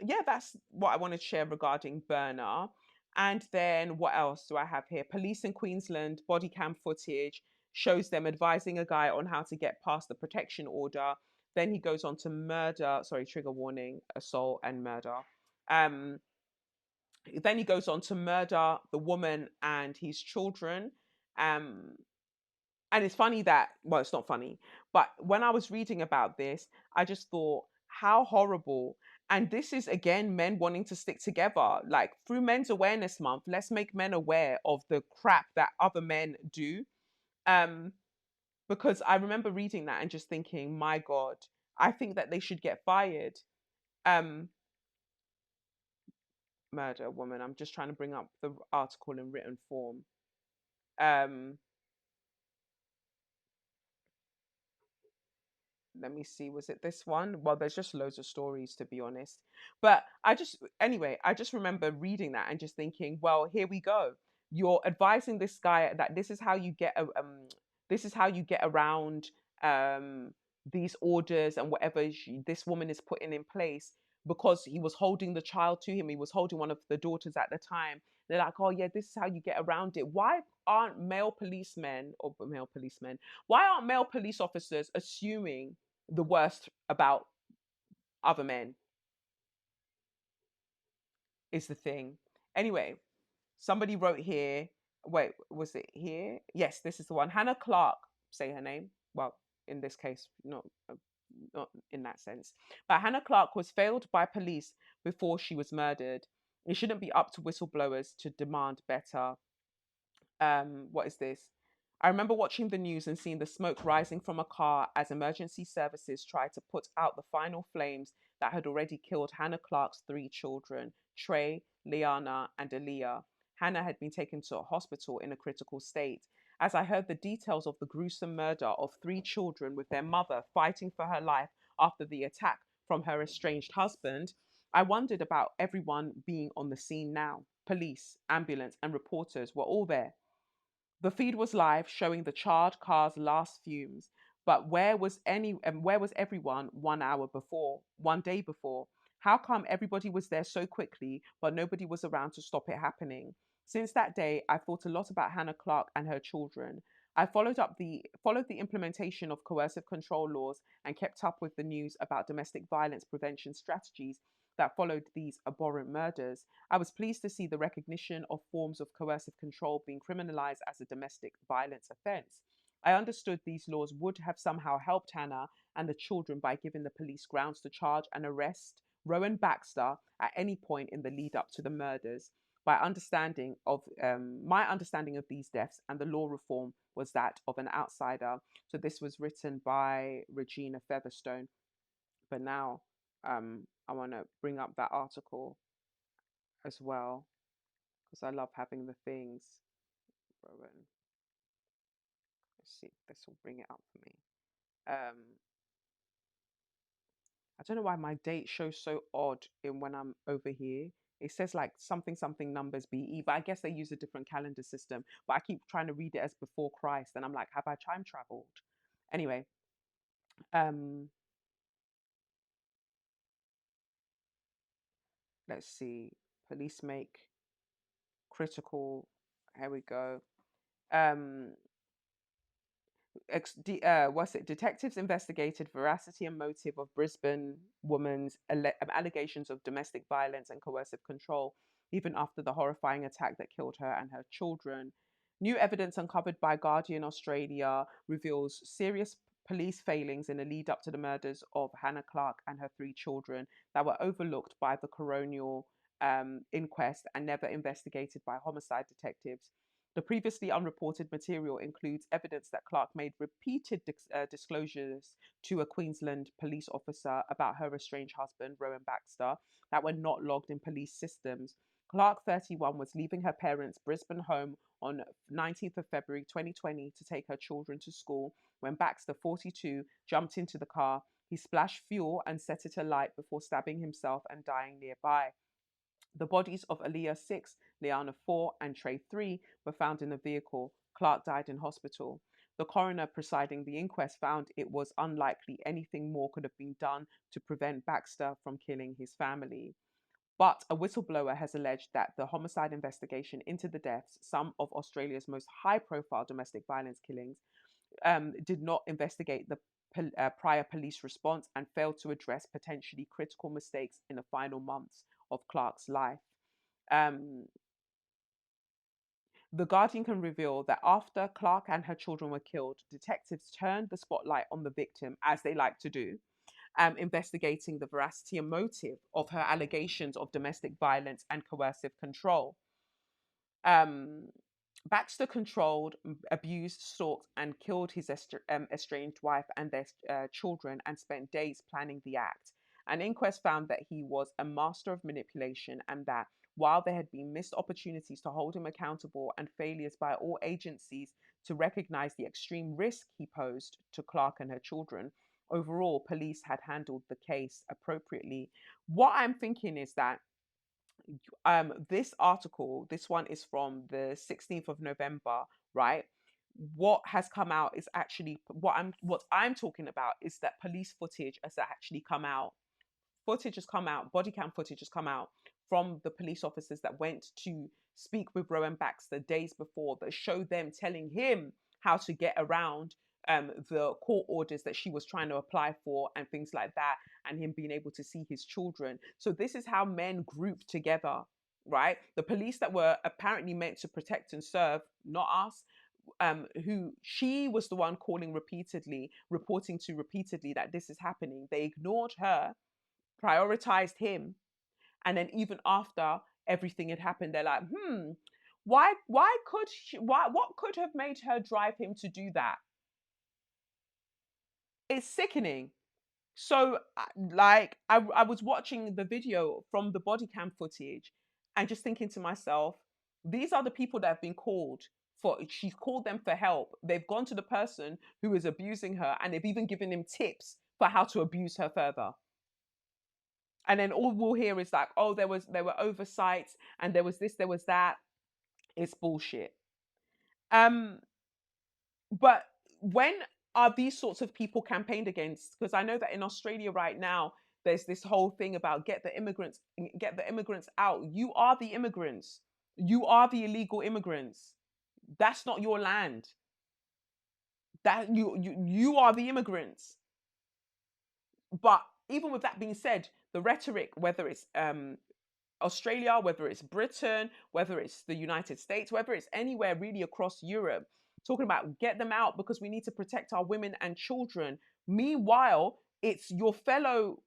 yeah, that's what I want to share regarding Burner. And then what else do I have here? Police in Queensland body cam footage shows them advising a guy on how to get past the protection order. Then he goes on to murder, sorry, trigger warning, assault and murder. Um, then he goes on to murder the woman and his children. Um, and it's funny that, well, it's not funny, but when I was reading about this, I just thought, how horrible. And this is again men wanting to stick together. Like through Men's Awareness Month, let's make men aware of the crap that other men do. Um, because I remember reading that and just thinking, my God, I think that they should get fired. Um, Murder woman. I'm just trying to bring up the article in written form. Um, let me see, was it this one? Well, there's just loads of stories, to be honest. But anyway, I just remember reading that and just thinking, well, here we go. You're advising this guy that this is how you get around um these orders and whatever this woman is putting in place, because he was holding the child to him. He was holding one of the daughters at the time. They're like, oh yeah, this is how you get around it. Why aren't male policemen or male policemen? Why aren't male police officers assuming the worst about other men? Is the thing. Anyway, somebody wrote here. Wait, was it here? Yes, this is the one. Hannah Clark, say her name. Well, in this case, not in that sense. But Hannah Clark was failed by police before she was murdered. It shouldn't be up to whistleblowers to demand better. What is this? I remember watching the news and seeing the smoke rising from a car as emergency services tried to put out the final flames that had already killed Hannah Clark's three children, Trey, Liana, and Aaliyah. Hannah had been taken to a hospital in a critical state. As I heard the details of the gruesome murder of three children with their mother fighting for her life after the attack from her estranged husband, I wondered about everyone being on the scene now. Police, ambulance, and reporters were all there. The feed was live, showing the charred car's last fumes. But where was everyone 1 hour before, 1 day before? How come everybody was there so quickly, but nobody was around to stop it happening? Since that day, I thought a lot about Hannah Clark and her children. I followed the implementation of coercive control laws and kept up with the news about domestic violence prevention strategies that followed these abhorrent murders. I was pleased to see the recognition of forms of coercive control being criminalized as a domestic violence offense. I understood these laws would have somehow helped Hannah and the children by giving the police grounds to charge and arrest Rowan Baxter at any point in the lead up to the murders. My understanding of these deaths and the law reform was that of an outsider. So this was written by Regina Featherstone. But now I want to bring up that article as well because I love having the things. Rowan, let's see if this will bring it up for me. I don't know why my date shows so odd in when I'm over here. It says like something something numbers BE, but I guess they use a different calendar system. But I keep trying to read it as before Christ, and I'm like, have I time traveled? Anyway, um, let's see. Police make critical. Here we go. Um, what's it? Detectives investigated veracity and motive of Brisbane woman's allegations of domestic violence and coercive control, even after the horrifying attack that killed her and her children. New evidence uncovered by Guardian Australia reveals serious police failings in the lead up to the murders of Hannah Clark and her three children that were overlooked by the coronial inquest and never investigated by homicide detectives. The previously unreported material includes evidence that Clark made repeated disclosures to a Queensland police officer about her estranged husband, Rowan Baxter, that were not logged in police systems. Clark, 31, was leaving her parents' Brisbane home on 19th of February 2020 to take her children to school when Baxter, 42, jumped into the car. He splashed fuel and set it alight before stabbing himself and dying nearby. The bodies of Aaliyah 6, Liana 4, and Trey 3 were found in the vehicle. Clark died in hospital. The coroner presiding the inquest found it was unlikely anything more could have been done to prevent Baxter from killing his family. But a whistleblower has alleged that the homicide investigation into the deaths, some of Australia's most high profile domestic violence killings, did not investigate the prior police response and failed to address potentially critical mistakes in the final months of Clark's life. Um, the Guardian can reveal that after Clark and her children were killed, detectives turned the spotlight on the victim, as they like to do, investigating the veracity and motive of her allegations of domestic violence and coercive control. Um, Baxter controlled, abused, stalked, and killed his estranged wife and their children and spent days planning the act. An inquest found that he was a master of manipulation and that while there had been missed opportunities to hold him accountable and failures by all agencies to recognize the extreme risk he posed to Clark and her children, overall, police had handled the case appropriately. What I'm thinking is that this article, this one is from the 16th of November, right? What has come out is actually what I'm talking about is that police footage has actually come out. Footage has come out, body cam footage has come out from the police officers that went to speak with Rowan Baxter days before that show them telling him how to get around the court orders that she was trying to apply for and things like that, and him being able to see his children. So this is how men group together, right? The police that were apparently meant to protect and serve, not us, who she was the one calling repeatedly, reporting to repeatedly that this is happening. They ignored her, prioritized him, and then even after everything had happened, they're like, why could she, why what could have made her drive him to do that? It's sickening. So, I was watching the video from the body cam footage and just thinking to myself, these are the people that have been called for, she's called them for help. They've gone to the person who is abusing her and they've even given him tips for how to abuse her further. And then all we'll hear is like, oh, there were oversights and there was this, there was that. It's bullshit. Um, But when are these sorts of people campaigned against? Because I know that in Australia right now, there's this whole thing about get the immigrants out. You are the immigrants. You are the illegal immigrants. That's not your land. That you are the immigrants. But even with that being said, the rhetoric, whether it's Australia, whether it's Britain, whether it's the United States, whether it's anywhere really across Europe, talking about get them out because we need to protect our women and children. Meanwhile, it's your fellow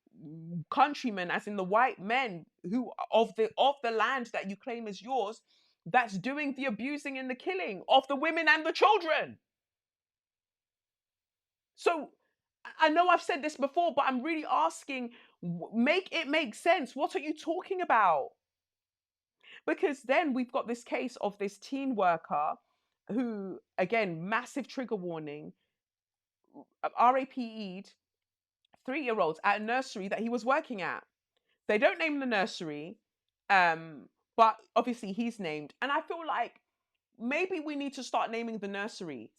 countrymen, as in the white men who of the land that you claim is yours, that's doing the abusing and the killing of the women and the children. So I know I've said this before, but I'm really asking, make it make sense. What are you talking about? Because then we've got this case of this teen worker who, again, massive trigger warning, RAPE'd 3-year-olds at a nursery that he was working at. They don't name the nursery, but obviously he's named. And I feel like maybe we need to start naming the nurseries.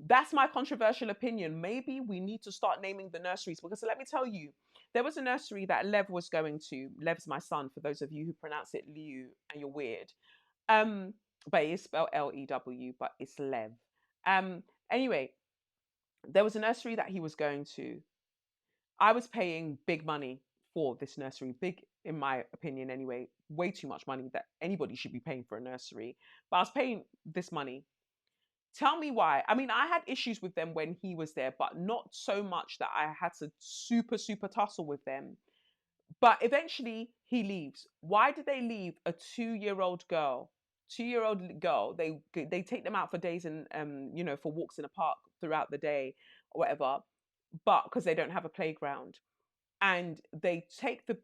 That's my controversial opinion. Maybe we need to start naming the nurseries because let me tell you, there was a nursery that Lev was going to. Lev's my son, for those of you who pronounce it Liu and you're weird. Um, but it's spelled Lew, but it's Lev. Anyway, there was a nursery that he was going to. I was paying big money for this nursery, big in my opinion anyway, way too much money that anybody should be paying for a nursery. But I was paying this money. Tell me why. I mean, I had issues with them when he was there, but not so much that I had to super tussle with them. But eventually he leaves. Why did they leave a 2-year-old girl? 2-year-old girl. They take them out for days and for walks in a park throughout the day or whatever, but because they don't have a playground. And they take the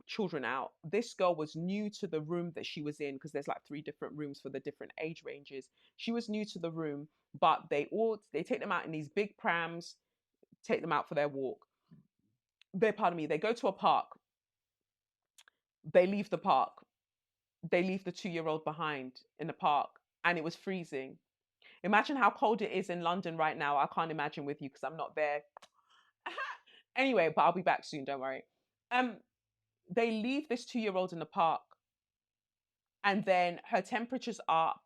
children out. This girl was new to the room that she was in because there's like 3 different rooms for the different age ranges. She was new to the room, but they take them out in these big prams, take them out for their walk. They go to a park. They leave the park. They leave the 2-year-old behind in the park, and it was freezing. Imagine how cold it is in London right now. I can't imagine with you because I'm not there. Anyway, but I'll be back soon, don't worry. They leave this 2-year-old in the park, and then her temperature's up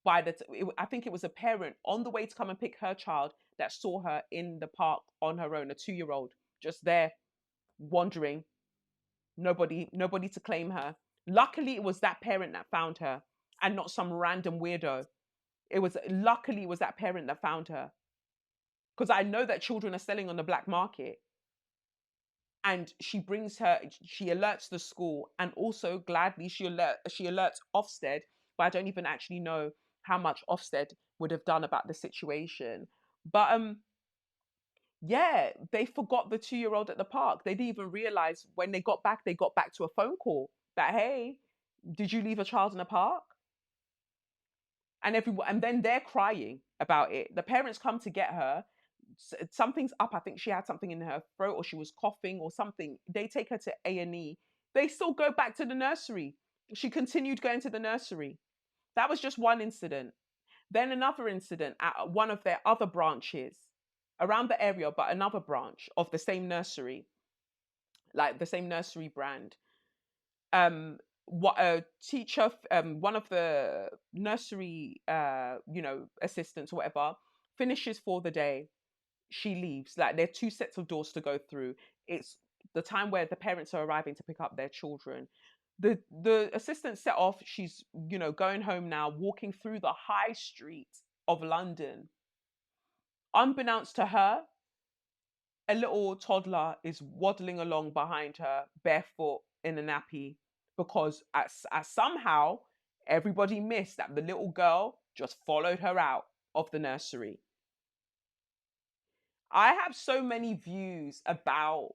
by I think it was a parent on the way to come and pick her child that saw her in the park on her own, a 2-year-old just there wandering, nobody to claim her. Luckily it was that parent that found her and not some random weirdo. Luckily it was that parent that found her, because I know that children are selling on the black market. And she alerts the school, and also gladly she alerts Ofsted, but I don't even actually know how much Ofsted would have done about the situation. But yeah, they forgot the 2-year-old at the park. They didn't even realize when they got back to a phone call that, hey, did you leave a child in a park? And then they're crying about it. The parents come to get her. Something's up. I think she had something in her throat, or she was coughing or something. They take her to A&E. They still go back to the nursery. She continued going to the nursery. That was just one incident. Then another incident at one of their other branches around the area, but another branch of the same nursery, like the same nursery brand. What a teacher, one of the nursery assistants or whatever, finishes for the day. She leaves. Like, there are 2 sets of doors to go through. It's the time where the parents are arriving to pick up their children. The assistant set off. She's going home now, walking through the high street of London. Unbeknownst to her, a little toddler is waddling along behind her, barefoot in a nappy, because somehow everybody missed that the little girl just followed her out of the nursery. I have so many views about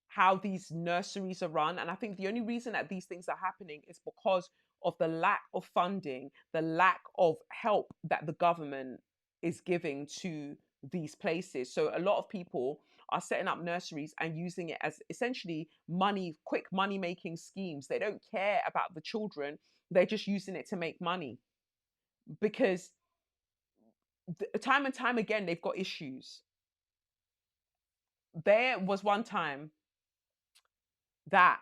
how these nurseries are run, and I think the only reason that these things are happening is because of the lack of funding, the lack of help that the government is giving to these places. So a lot of people are setting up nurseries and using it as essentially quick money making schemes. They don't care about the children, they're just using it to make money, because time and time again they've got issues. There was one time that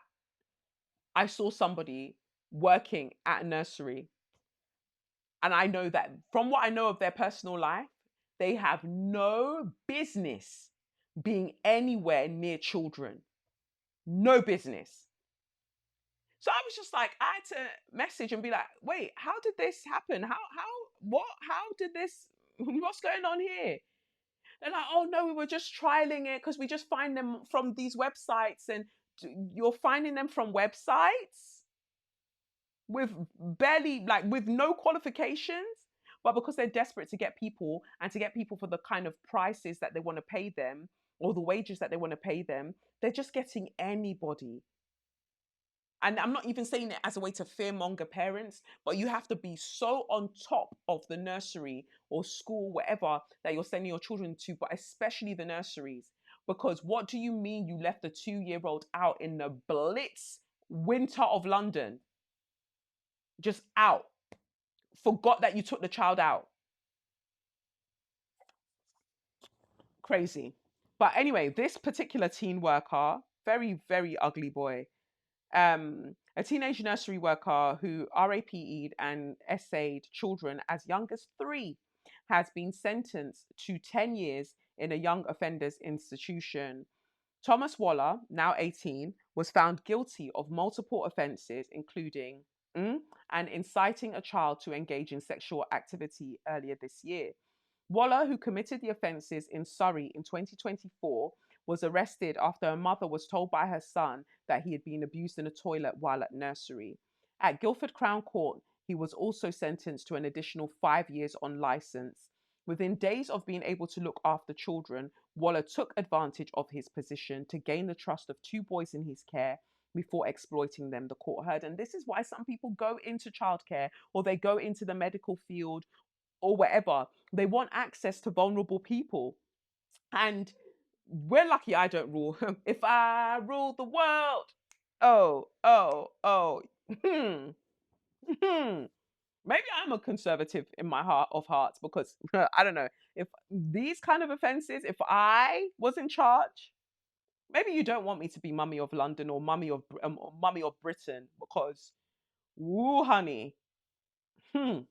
I saw somebody working at a nursery, and I know that from what I know of their personal life, They have no business being anywhere near children. No business. So I was just like, I had to message and be like, wait, how did this happen? How did this, what's going on here? They're like, oh no, we were just trialing it because we just find them from these websites, and you're finding them from websites with barely, like, with no qualifications, but because they're desperate to get people and to get people for the kind of prices that they want to pay them or the wages that they want to pay them, they're just getting anybody. And I'm not even saying it as a way to fearmonger parents, but you have to be so on top of the nursery or school, whatever, that you're sending your children to, but especially the nurseries. Because what do you mean you left a 2-year-old out in the blitz winter of London? Just out. Forgot that you took the child out. Crazy. But anyway, this particular teen worker, very, very ugly boy, a teenage nursery worker who RAPE'd and essayed children as young as 3, has been sentenced to 10 years in a young offenders institution. Thomas Waller, now 18, was found guilty of multiple offences, including and inciting a child to engage in sexual activity earlier this year. Waller, who committed the offences in Surrey in 2024, was arrested after a mother was told by her son that he had been abused in a toilet while at nursery. At Guildford Crown Court, he was also sentenced to an additional 5 years on licence. Within days of being able to look after children, Waller took advantage of his position to gain the trust of 2 boys in his care before exploiting them, the court heard. And this is why some people go into childcare or they go into the medical field or whatever. They want access to vulnerable people. And we're lucky I don't rule. If I rule the world, oh, maybe I'm a conservative in my heart of hearts, because I don't know, if these kind of offenses, if I was in charge, maybe you don't want me to be mummy of London or mummy of Britain, because, woo, honey. And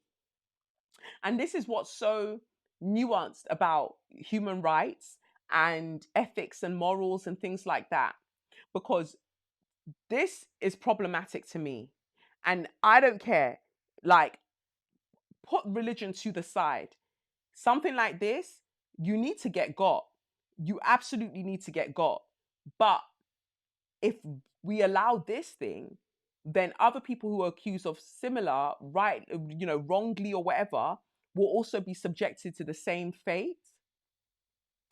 this is what's so nuanced about human rights and ethics and morals and things like that, because this is problematic to me. And I don't care. Like, put religion to the side. Something like this, you need to get got. You absolutely need to get got. But if we allow this thing, then other people who are accused of similar, right, wrongly or whatever, will also be subjected to the same fate.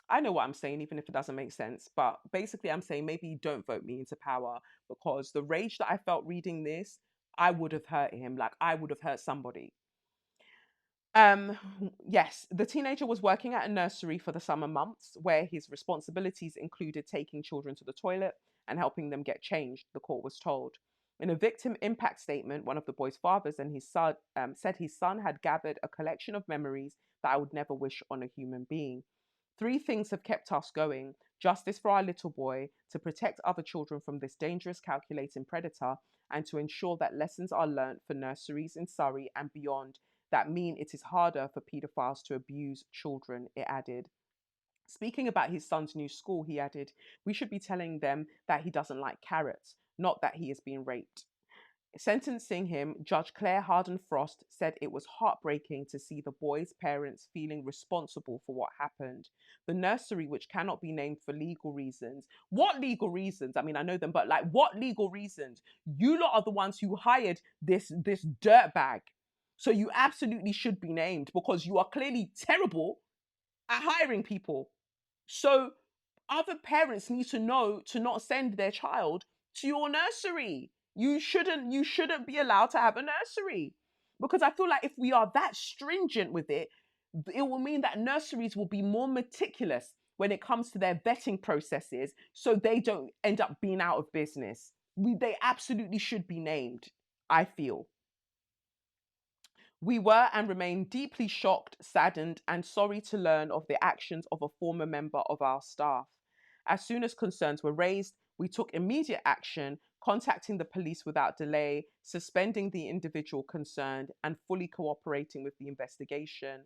I know what I'm saying, even if it doesn't make sense. But basically, I'm saying maybe don't vote me into power, because the rage that I felt reading this, I would have hurt him. Like, I would have hurt somebody. Um, yes, the teenager was working at a nursery for the summer months, where his responsibilities included taking children to the toilet and helping them get changed, the court was told. In a victim impact statement, one of the boy's fathers and his son said his son had gathered a collection of memories that I would never wish on a human being. 3 things have kept us going: justice for our little boy, to protect other children from this dangerous, calculating predator, and to ensure that lessons are learnt for nurseries in Surrey and beyond that mean it is harder for paedophiles to abuse children, it added. Speaking about his son's new school, he added, we should be telling them that he doesn't like carrots, not that he is being raped. Sentencing him, Judge Claire Harden Frost said it was heartbreaking to see the boy's parents feeling responsible for what happened. The nursery, which cannot be named for legal reasons. What legal reasons? I mean, I know them, but like, what legal reasons? You lot are the ones who hired this dirtbag. So you absolutely should be named, because you are clearly terrible at hiring people. So other parents need to know to not send their child to your nursery. You shouldn't be allowed to have a nursery, because I feel like if we are that stringent with it, it will mean that nurseries will be more meticulous when it comes to their vetting processes, so they don't end up being out of business. They absolutely should be named, I feel. We were and remain deeply shocked, saddened, and sorry to learn of the actions of a former member of our staff. As soon as concerns were raised, we took immediate action, contacting the police without delay, suspending the individual concerned, and fully cooperating with the investigation.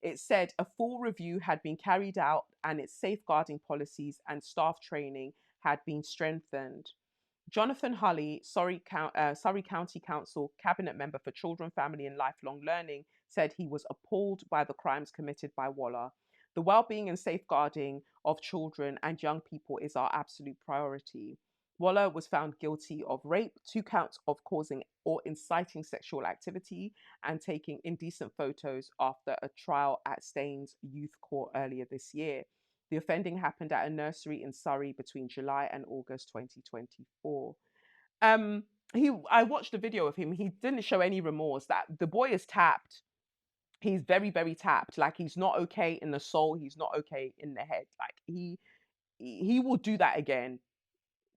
It said a full review had been carried out and its safeguarding policies and staff training had been strengthened. Jonathan Hulley, Surrey County Council cabinet member for Children, Family and Lifelong Learning, said he was appalled by the crimes committed by Waller. The well-being and safeguarding of children and young people is our absolute priority. Waller was found guilty of rape, 2 counts of causing or inciting sexual activity, and taking indecent photos after a trial at Staines Youth Court earlier this year. The offending happened at a nursery in Surrey between July and August 2024. Um, I watched a video of him. He didn't show any remorse. That the boy is tapped. He's very, very tapped. Like he's not okay in the soul. He's not okay in the head. Like he will do that again.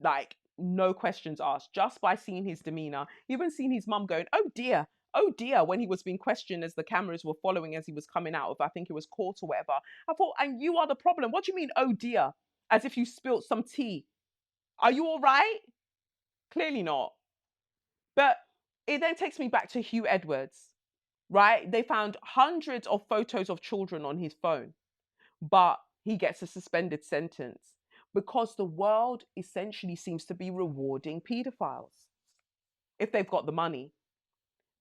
Like no questions asked. Just by seeing his demeanor, even seeing his mum going, oh dear, when he was being questioned as the cameras were following as he was coming out of, I think it was court or whatever. I thought, and you are the problem. What do you mean, oh dear? As if you spilt some tea. Are you all right? Clearly not. But it then takes me back to Hugh Edwards, right? They found hundreds of photos of children on his phone, but he gets a suspended sentence because the world essentially seems to be rewarding pedophiles if they've got the money.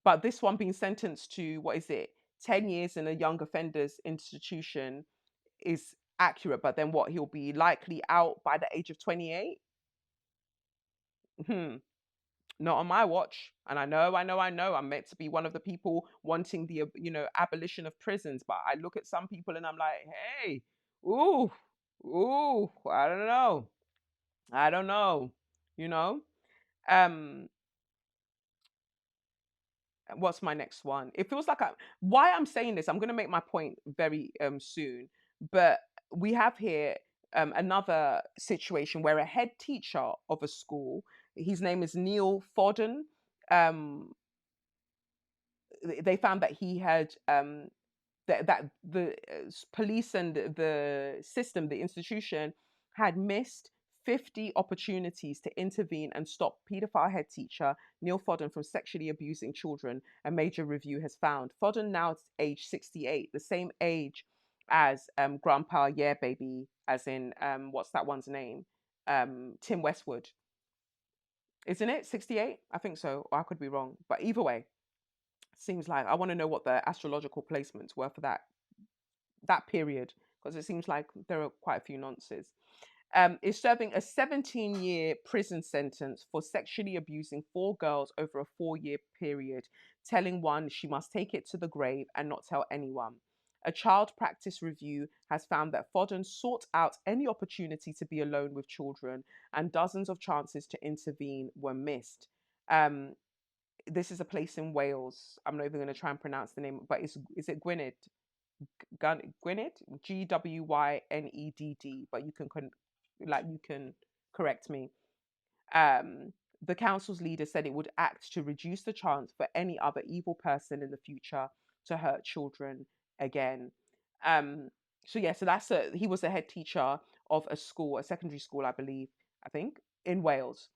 But this one being sentenced to, what is it, 10 years in a young offenders institution is accurate. But then what, he'll be likely out by the age of 28? Not on my watch. And I know, I'm meant to be one of the people wanting the, abolition of prisons. But I look at some people and I'm like, hey, ooh, I don't know. You know? What's my next one? It feels like why I'm saying this, I'm going to make my point very soon, but we have here another situation where a head teacher of a school, his name is Neil Fodden, they found that he had that the police and the system, the institution, had missed 50 opportunities to intervene and stop paedophile head teacher Neil Fodden from sexually abusing children, a major review has found. Fodden, now age 68, the same age as Grandpa Yeah Baby, as in, what's that one's name? Tim Westwood. Isn't it 68? I think so. Or I could be wrong. But either way, seems like I want to know what the astrological placements were for that period, because it seems like there are quite a few nonces. Is serving a 17-year prison sentence for sexually abusing 4 girls over a 4-year period, telling one she must take it to the grave and not tell anyone. A child practice review has found that Fodden sought out any opportunity to be alone with children, and dozens of chances to intervene were missed. This is a place in Wales. I'm not even going to try and pronounce the name, but is it Gwynedd? Gwynedd? Gwynedd, but you can correct me. The council's leader said it would act to reduce the chance for any other evil person in the future to hurt children again. So that's he was a head teacher of a school, a secondary school, I think, in Wales.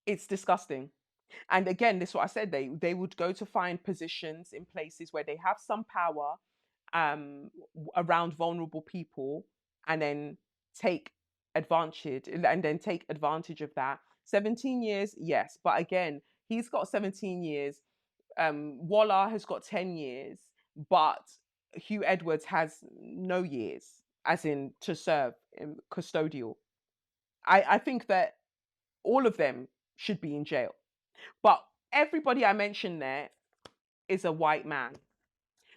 It's disgusting. And again, this is what I said, they would go to find positions in places where they have some power around vulnerable people, and then take advantage of that. 17 years, yes, but again, he's got 17 years. Waller has got 10 years, but Hugh Edwards has no years, as in to serve in custodial. I think that all of them should be in jail. But everybody I mentioned there is a white man.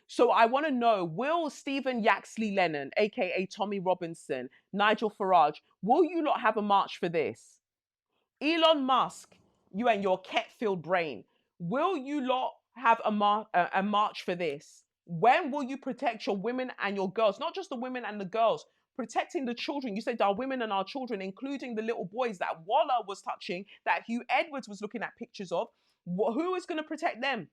So I want to know, will Stephen Yaxley Lennon, aka Tommy Robinson, Nigel Farage, will you not have a march for this? Elon Musk, you and your cat-filled brain, will you not have a march for this? When will you protect your women and your girls? Not just the women and the girls, protecting the children. You said our women and our children, including the little boys that Waller was touching, that Hugh Edwards was looking at pictures of. Who is going to protect them?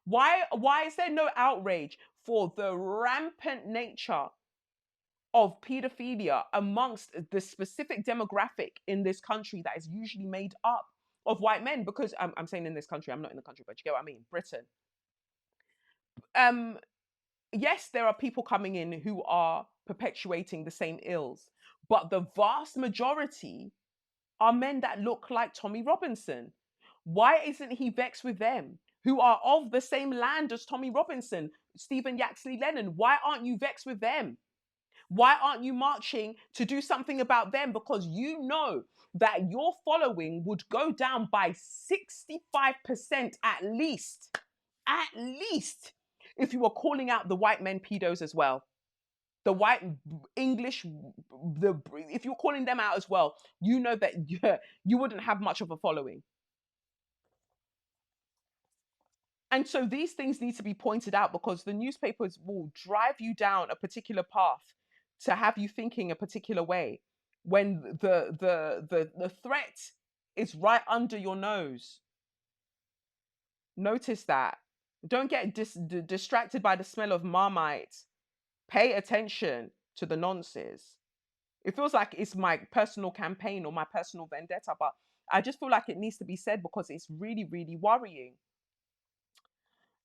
Why is there no outrage for the rampant nature of pedophilia amongst the specific demographic in this country that is usually made up of white men? Because I'm saying in this country, I'm not in the country, but you get what I mean, Britain. Um, yes, there are people coming in who are perpetuating the same ills, but the vast majority are men that look like Tommy Robinson. Why isn't he vexed with them who are of the same land as Tommy Robinson, Stephen Yaxley Lennon? Why aren't you vexed with them? Why aren't you marching to do something about them? Because you know that your following would go down by 65% at least. At least. If you were calling out the white men pedos as well. The white English, if you're calling them out as well, you know that you wouldn't have much of a following. And so these things need to be pointed out because the newspapers will drive you down a particular path to have you thinking a particular way when the threat is right under your nose. Notice that. Don't get distracted by the smell of Marmite. Pay attention to the nonsense. It feels like it's my personal campaign or my personal vendetta, but I just feel like it needs to be said because it's really, really worrying.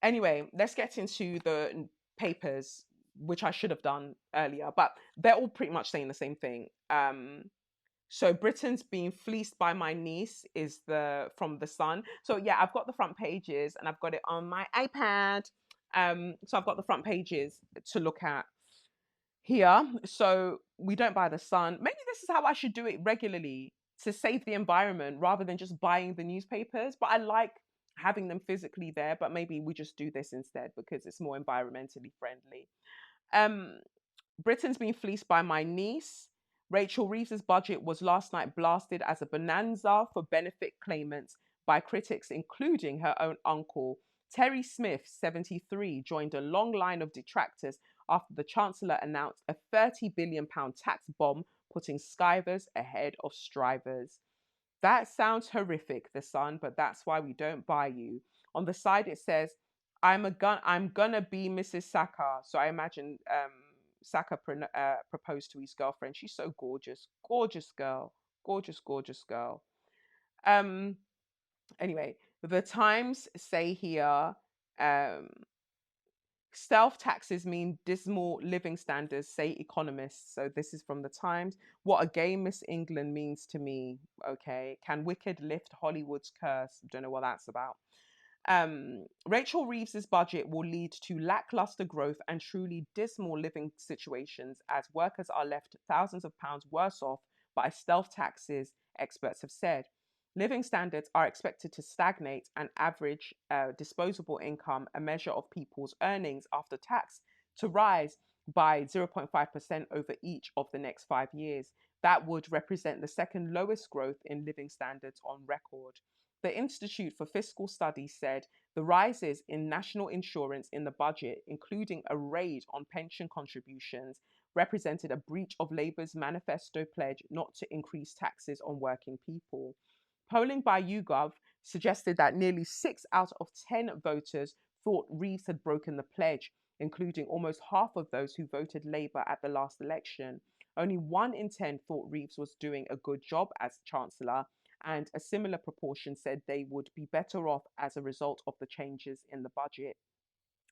Anyway, let's get into the papers, which I should have done earlier, but they're all pretty much saying the same thing. So Britain's being fleeced by my niece is the from the Sun. So yeah, I've got the front pages and I've got it on my iPad. So I've got the front pages to look at here. So we don't buy the Sun. Maybe this is how I should do it regularly to save the environment rather than just buying the newspapers. But I like having them physically there. But maybe we just do this instead because it's more environmentally friendly. Um, Britain's been fleeced by my niece. Rachel Reeves's budget was last night blasted as a bonanza for benefit claimants by critics, including her own uncle. Terry Smith, 73, joined a long line of detractors after the Chancellor announced a £30 billion tax bomb, putting skivers ahead of strivers. That sounds horrific, The Sun, but that's why we don't buy you. On the side, it says, I'm gonna be Mrs. Saka. So I imagine Saka proposed to his girlfriend. She's so gorgeous, gorgeous girl, gorgeous, gorgeous girl. Um. Anyway, the Times say here, um, stealth taxes mean dismal living standards, say economists. So this is from the Times. What a gay Miss England means to me. Okay, can wicked lift Hollywood's curse? Don't know what that's about. Rachel Reeves's budget will lead to lackluster growth and truly dismal living situations as workers are left thousands of pounds worse off by stealth taxes, experts have said. Living standards are expected to stagnate and average disposable income, a measure of people's earnings after tax, to rise by 0.5% over each of the next 5 years. That would represent the second lowest growth in living standards on record. The Institute for Fiscal Studies said the rises in national insurance in the budget, including a raid on pension contributions, represented a breach of Labour's manifesto pledge not to increase taxes on working people. Polling by YouGov suggested that nearly 6 out of 10 voters thought Reeves had broken the pledge, including almost half of those who voted Labour at the last election. Only 1 in 10 thought Reeves was doing a good job as Chancellor, and a similar proportion said they would be better off as a result of the changes in the budget.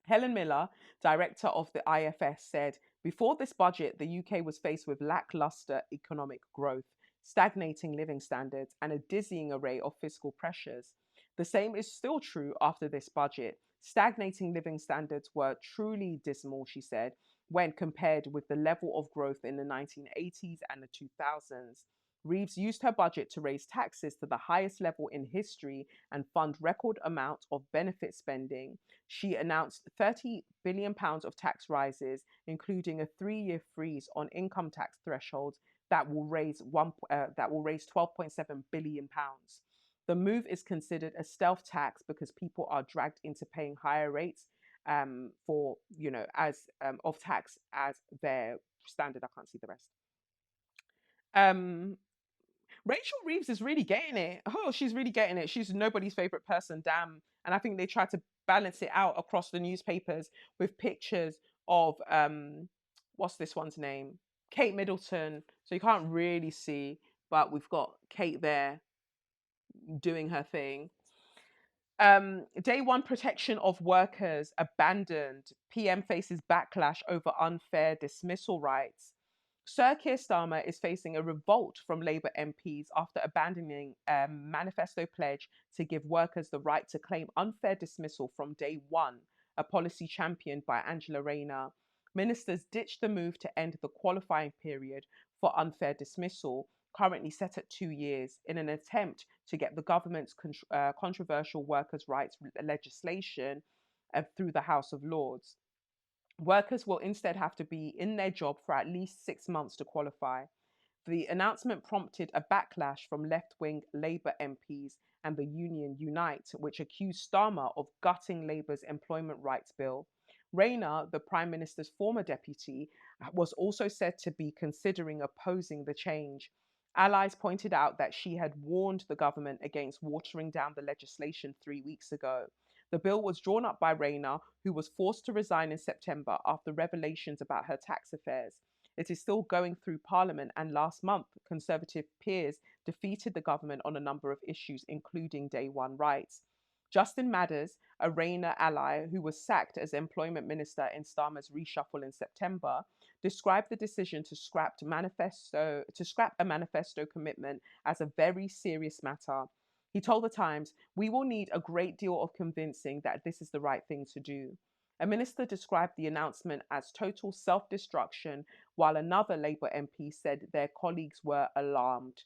Helen Miller, director of the IFS, said before this budget, the UK was faced with lackluster economic growth, stagnating living standards, and a dizzying array of fiscal pressures. The same is still true after this budget. Stagnating living standards were truly dismal, she said, when compared with the level of growth in the 1980s and the 2000s. Reeves used her budget to raise taxes to the highest level in history and fund record amounts of benefit spending. She announced £30 billion of tax rises, including a 3-year freeze on income tax thresholds that will raise 12.7 billion pounds. The move is considered a stealth tax because people are dragged into paying higher rates for as of tax as their standard. I can't see the rest. Rachel Reeves is really getting it. Oh, she's really getting it. She's nobody's favorite person, damn. And I think they tried to balance it out across the newspapers with pictures of what's this one's name? Kate Middleton. So you can't really see, but we've got Kate there doing her thing. Day one protection of workers abandoned. PM faces backlash over unfair dismissal rights. Sir Keir Starmer is facing a revolt from Labour MPs after abandoning a manifesto pledge to give workers the right to claim unfair dismissal from day one, a policy championed by Angela Rayner. Ministers ditched the move to end the qualifying period for unfair dismissal, currently set at 2 years, in an attempt to get the government's controversial workers' rights legislation through the House of Lords. Workers will instead have to be in their job for at least 6 months to qualify. The announcement prompted a backlash from left wing Labour MPs and the union Unite, which accused Starmer of gutting Labour's employment rights bill. Rayner, the Prime Minister's former deputy, was also said to be considering opposing the change. Allies pointed out that she had warned the government against watering down the legislation 3 weeks ago. The bill was drawn up by Rayner, who was forced to resign in September after revelations about her tax affairs. It is still going through Parliament, and last month, Conservative peers defeated the government on a number of issues, including day one rights. Justin Madders, a Rayner ally who was sacked as employment minister in Starmer's reshuffle in September, described the decision to scrap a manifesto commitment as a very serious matter. He told the Times, "We will need a great deal of convincing that this is the right thing to do." A minister described the announcement as total self destruction, while another Labour MP said their colleagues were alarmed.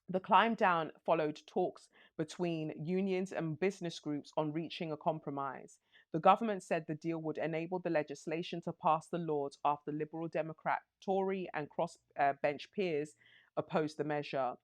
The climb down followed talks between unions and business groups on reaching a compromise. The government said the deal would enable the legislation to pass the Lords after Liberal Democrat, Tory, and cross-bench peers opposed the measure.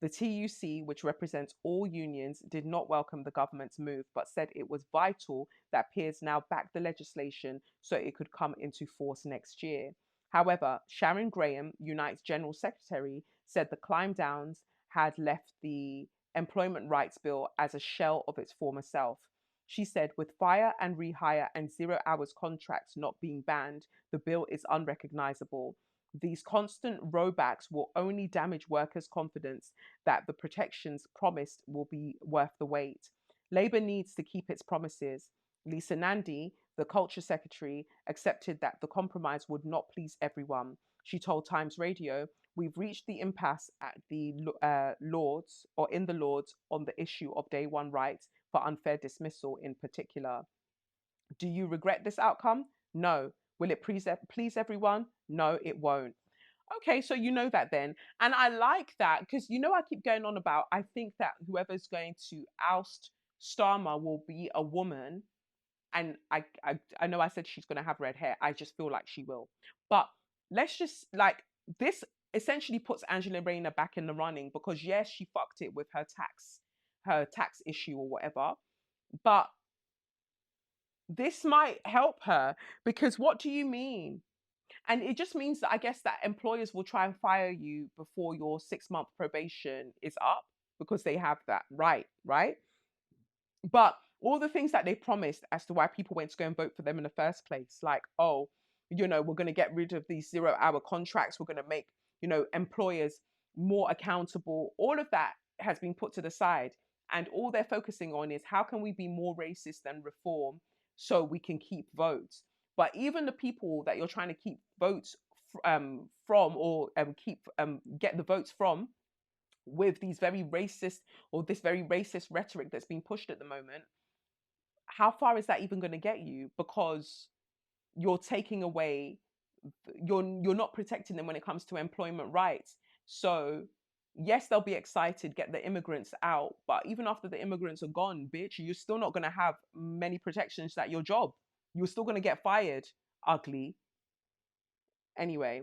The TUC, which represents all unions, did not welcome the government's move, but said it was vital that peers now back the legislation so it could come into force next year. However, Sharon Graham, Unite's General Secretary, said the climb downs had left the Employment Rights Bill as a shell of its former self. She said, with fire and rehire and 0 hours contracts not being banned, the bill is unrecognizable. These constant rollbacks will only damage workers' confidence that the protections promised will be worth the wait. Labour needs to keep its promises. Lisa Nandy, the Culture Secretary, accepted that the compromise would not please everyone. She told Times Radio, "We've reached the impasse at the Lords, or in the Lords, on the issue of day one rights for unfair dismissal in particular. Do you regret this outcome? No. Will it please everyone? No, it won't." Okay, so you know that then. And I like that because I keep going on about, I think that whoever's going to oust Starmer will be a woman. And I know I said she's going to have red hair. I just feel like she will. But let's just this essentially puts Angela Rayner back in the running because yes, she fucked it with her tax issue or whatever. But this might help her because what do you mean? And it just means that I guess that employers will try and fire you before your 6 month probation is up because they have that right? But all the things that they promised as to why people went to go and vote for them in the first place, like, oh, we're going to get rid of these 0 hour contracts, we're going to make, employers more accountable, all of that has been put to the side. And all they're focusing on is how can we be more racist than reform so we can keep votes. But even the people that you're trying to keep votes from or get the votes from with these very racist or this very racist rhetoric that's being pushed at the moment, how far is that even going to get you? Because you're taking away, you're not protecting them when it comes to employment rights. So yes, they'll be excited, get the immigrants out, but even after the immigrants are gone, bitch, you're still not going to have many protections at your job. You're still going to get fired, ugly. Anyway,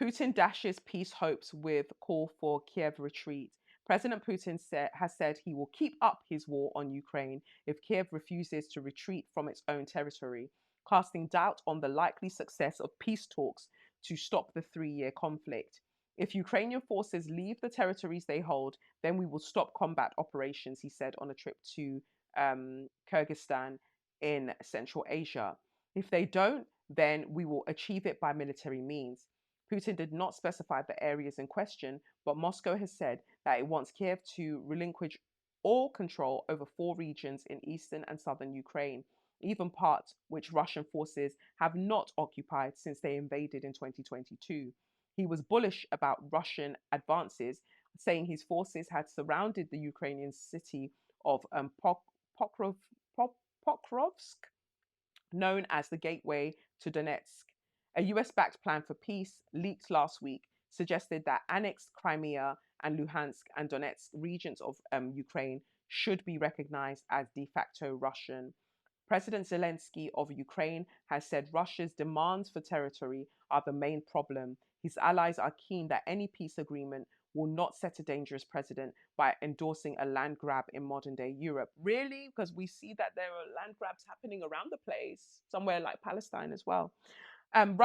Putin dashes peace hopes with call for Kiev retreat. President Putin has said he will keep up his war on Ukraine if Kiev refuses to retreat from its own territory, casting doubt on the likely success of peace talks to stop the 3-year conflict. If Ukrainian forces leave the territories they hold, then we will stop combat operations, he said on a trip to Kyrgyzstan in Central Asia. If they don't, then we will achieve it by military means. Putin did not specify the areas in question, but Moscow has said that it wants Kiev to relinquish all control over 4 regions in eastern and southern Ukraine, even parts which Russian forces have not occupied since they invaded in 2022. He was bullish about Russian advances, saying his forces had surrounded the Ukrainian city of Pokrovsk, known as the Gateway to Donetsk. A US backed plan for peace, leaked last week, suggested that annexed Crimea and Luhansk and Donetsk regions of Ukraine should be recognized as de facto Russian. President Zelensky of Ukraine has said Russia's demands for territory are the main problem. His allies are keen that any peace agreement will not set a dangerous precedent by endorsing a land grab in modern day Europe. Really? Because we see that there are land grabs happening around the place, somewhere like Palestine as well.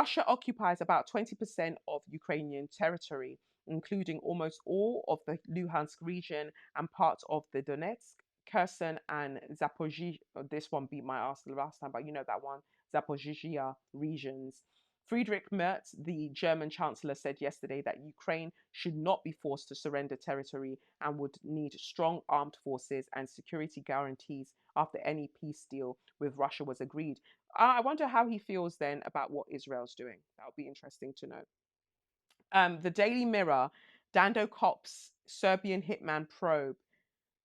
Russia occupies about 20% of Ukrainian territory, including almost all of the Luhansk region and parts of the Donetsk, Kherson, and Zaporizhia. This one beat my ass the last time, but you know that one, Zaporizhia regions. Friedrich Merz, the German chancellor, said yesterday that Ukraine should not be forced to surrender territory and would need strong armed forces and security guarantees after any peace deal with Russia was agreed. I wonder how he feels then about what Israel's doing. That would be interesting to know. The Daily Mirror, Dando Kop's Serbian hitman probe.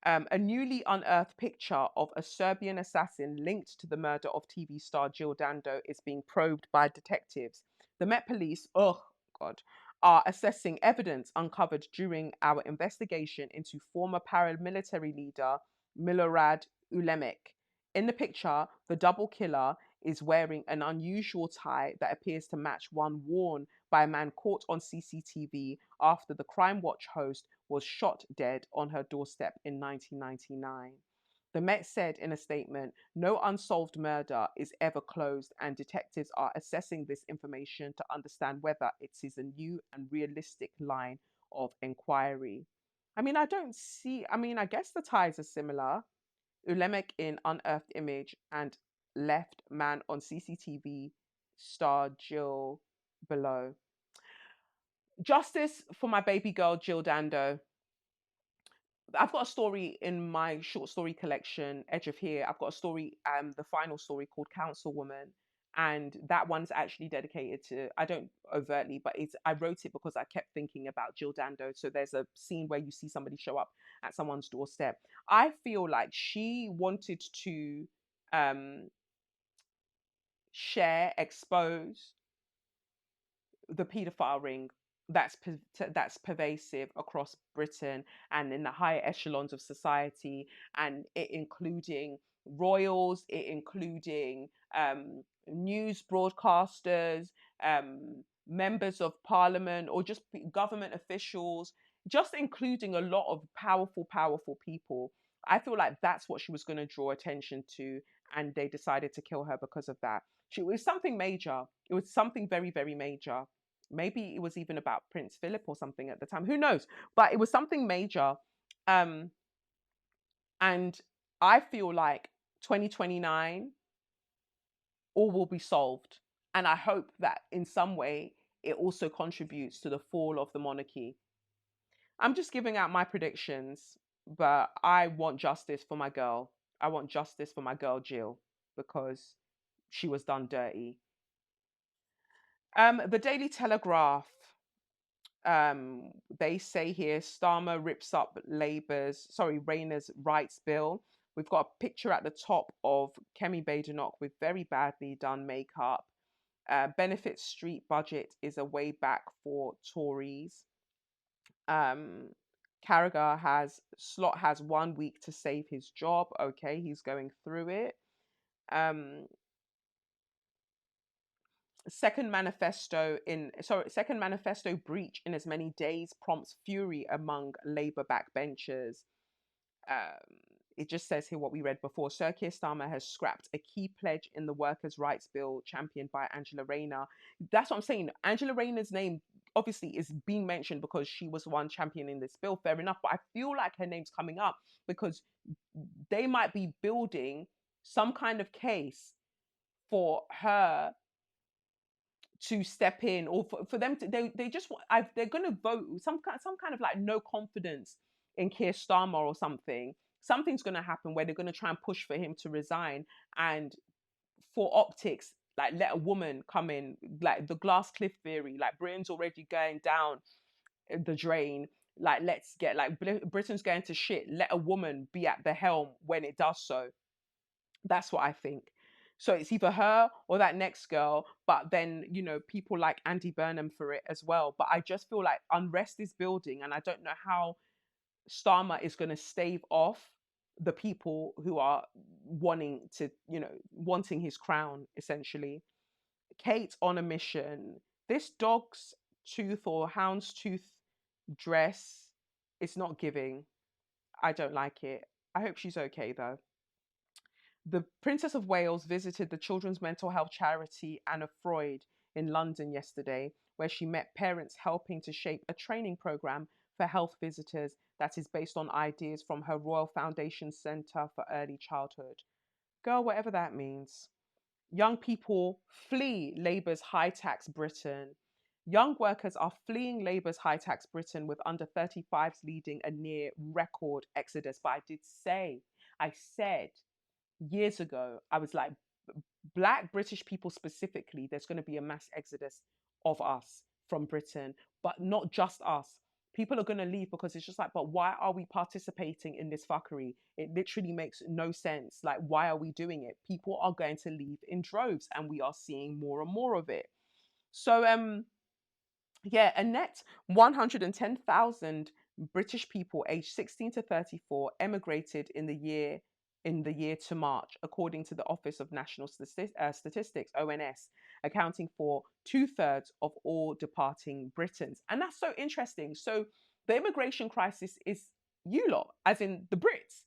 A newly unearthed picture of a Serbian assassin linked to the murder of TV star Jill Dando is being probed by detectives. The Met Police, oh God, are assessing evidence uncovered during our investigation into former paramilitary leader Milorad Ulemek. In the picture, the double killer is wearing an unusual tie that appears to match one worn by a man caught on CCTV after the Crime Watch host was shot dead on her doorstep in 1999. The Met said in a statement, no unsolved murder is ever closed, and detectives are assessing this information to understand whether it is a new and realistic line of inquiry. I mean, I guess the ties are similar. Ulemek in unearthed image and left man on CCTV star Jill below. Justice for my baby girl, Jill Dando. I've got a story in my short story collection, Edge of Here. I've got a story, the final story called Councilwoman. And that one's actually dedicated to, I don't overtly, but I wrote it because I kept thinking about Jill Dando. So there's a scene where you see somebody show up at someone's doorstep. I feel like she wanted to um, expose the paedophile ring that's pervasive across Britain and in the higher echelons of society, and it including royals, it including news broadcasters, members of parliament, or just government officials, just including a lot of powerful people. I feel like that's what she was going to draw attention to, and they decided to kill her because of that. It was something major. It was something very major. Maybe it was even about Prince Philip or something at the time. Who knows? But it was something major. Um, and I feel like 2029, all will be solved. And I hope that in some way it also contributes to the fall of the monarchy. I'm just giving out my predictions, but I want justice for my girl. I want justice for my girl, Jill, because she was done dirty. The Daily Telegraph, they say here Starmer rips up Rayner's rights bill. We've got a picture at the top of Kemi Badenoch with very badly done makeup. Benefit Street budget is a way back for Tories. Slot has 1 week to save his job. Okay, he's going through it. Second manifesto breach in as many days prompts fury among Labour backbenchers. It just says here what we read before. Sir Keir Starmer has scrapped a key pledge in the workers' rights bill championed by Angela Rayner. That's what I'm saying. Angela Rayner's name obviously is being mentioned because she was the one championing this bill. Fair enough. But I feel like her name's coming up because they might be building some kind of case for her to step in, or for them to they just they're going to vote some kind of like no confidence in Keir Starmer or something. something's going to happen where they're going to try and push for him to resign, and for optics, like let a woman come in, like the glass cliff theory, like Britain's already going down the drain. Like, let's get like Britain's going to shit. Let a woman be at the helm when it does so. That's what I think. So it's either her or that next girl, but then, people like Andy Burnham for it as well. But I just feel like unrest is building, and I don't know how Starmer is going to stave off the people who are wanting his crown, essentially. Kate on a mission. This dog's tooth or hound's tooth dress is not giving. I don't like it. I hope she's okay though. The Princess of Wales visited the children's mental health charity Anna Freud in London yesterday, where she met parents helping to shape a training program for health visitors that is based on ideas from her Royal Foundation Centre for Early Childhood. Girl, whatever that means. Young people flee Labour's high tax Britain. Young workers are fleeing Labour's high tax Britain, with under 35s leading a near record exodus. But I said years ago, I was like, Black British people specifically, there's going to be a mass exodus of us from Britain, but not just us. People are going to leave because it's just like, but why are we participating in this fuckery? It literally makes no sense. Like, why are we doing it? People are going to leave in droves, and we are seeing more and more of it. So, yeah, a net 110,000 British people aged 16 to 34 emigrated in the year to March, according to the Office of National Statistics, ONS, accounting for 2/3 of all departing Britons. And that's so interesting. So the immigration crisis is you lot, as in the Brits.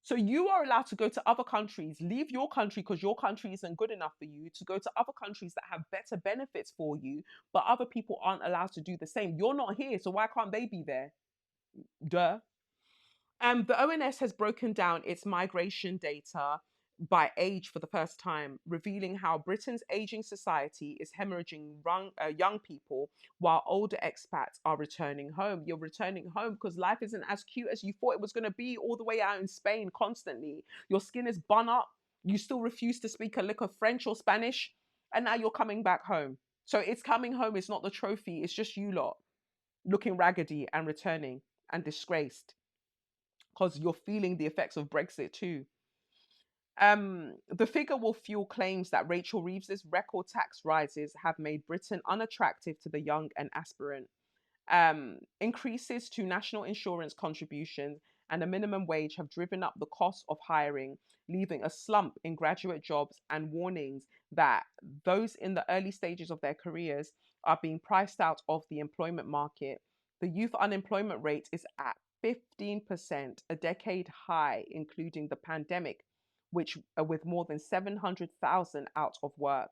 So you are allowed to go to other countries, leave your country because your country isn't good enough for you, to go to other countries that have better benefits for you, but other people aren't allowed to do the same. You're not here, so why can't they be there? Duh. The ONS has broken down its migration data by age for the first time, revealing how Britain's aging society is hemorrhaging young people while older expats are returning home. You're returning home because life isn't as cute as you thought it was going to be all the way out in Spain constantly. Your skin is bun up. You still refuse to speak a lick of French or Spanish. And now you're coming back home. So it's coming home. It's not the trophy. It's just you lot looking raggedy and returning and disgraced, because you're feeling the effects of Brexit too. The figure will fuel claims that Rachel Reeves's record tax rises have made Britain unattractive to the young and aspirant. Increases to national insurance contributions and a minimum wage have driven up the cost of hiring, leaving a slump in graduate jobs and warnings that those in the early stages of their careers are being priced out of the employment market. The youth unemployment rate is at 15%, a decade high, including the pandemic, which with more than 700,000 out of work.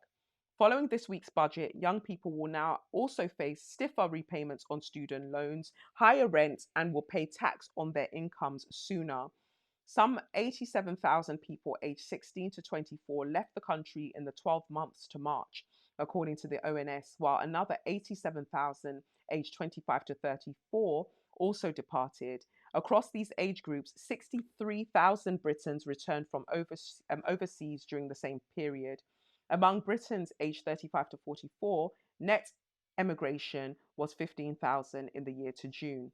Following this week's budget, young people will now also face stiffer repayments on student loans, higher rent, and will pay tax on their incomes sooner. Some 87,000 people aged 16 to 24 left the country in the 12 months to March, according to the ONS, while another 87,000 aged 25 to 34 also departed. Across these age groups, 63,000 Britons returned from overseas during the same period. Among Britons aged 35 to 44, net emigration was 15,000 in the year to June.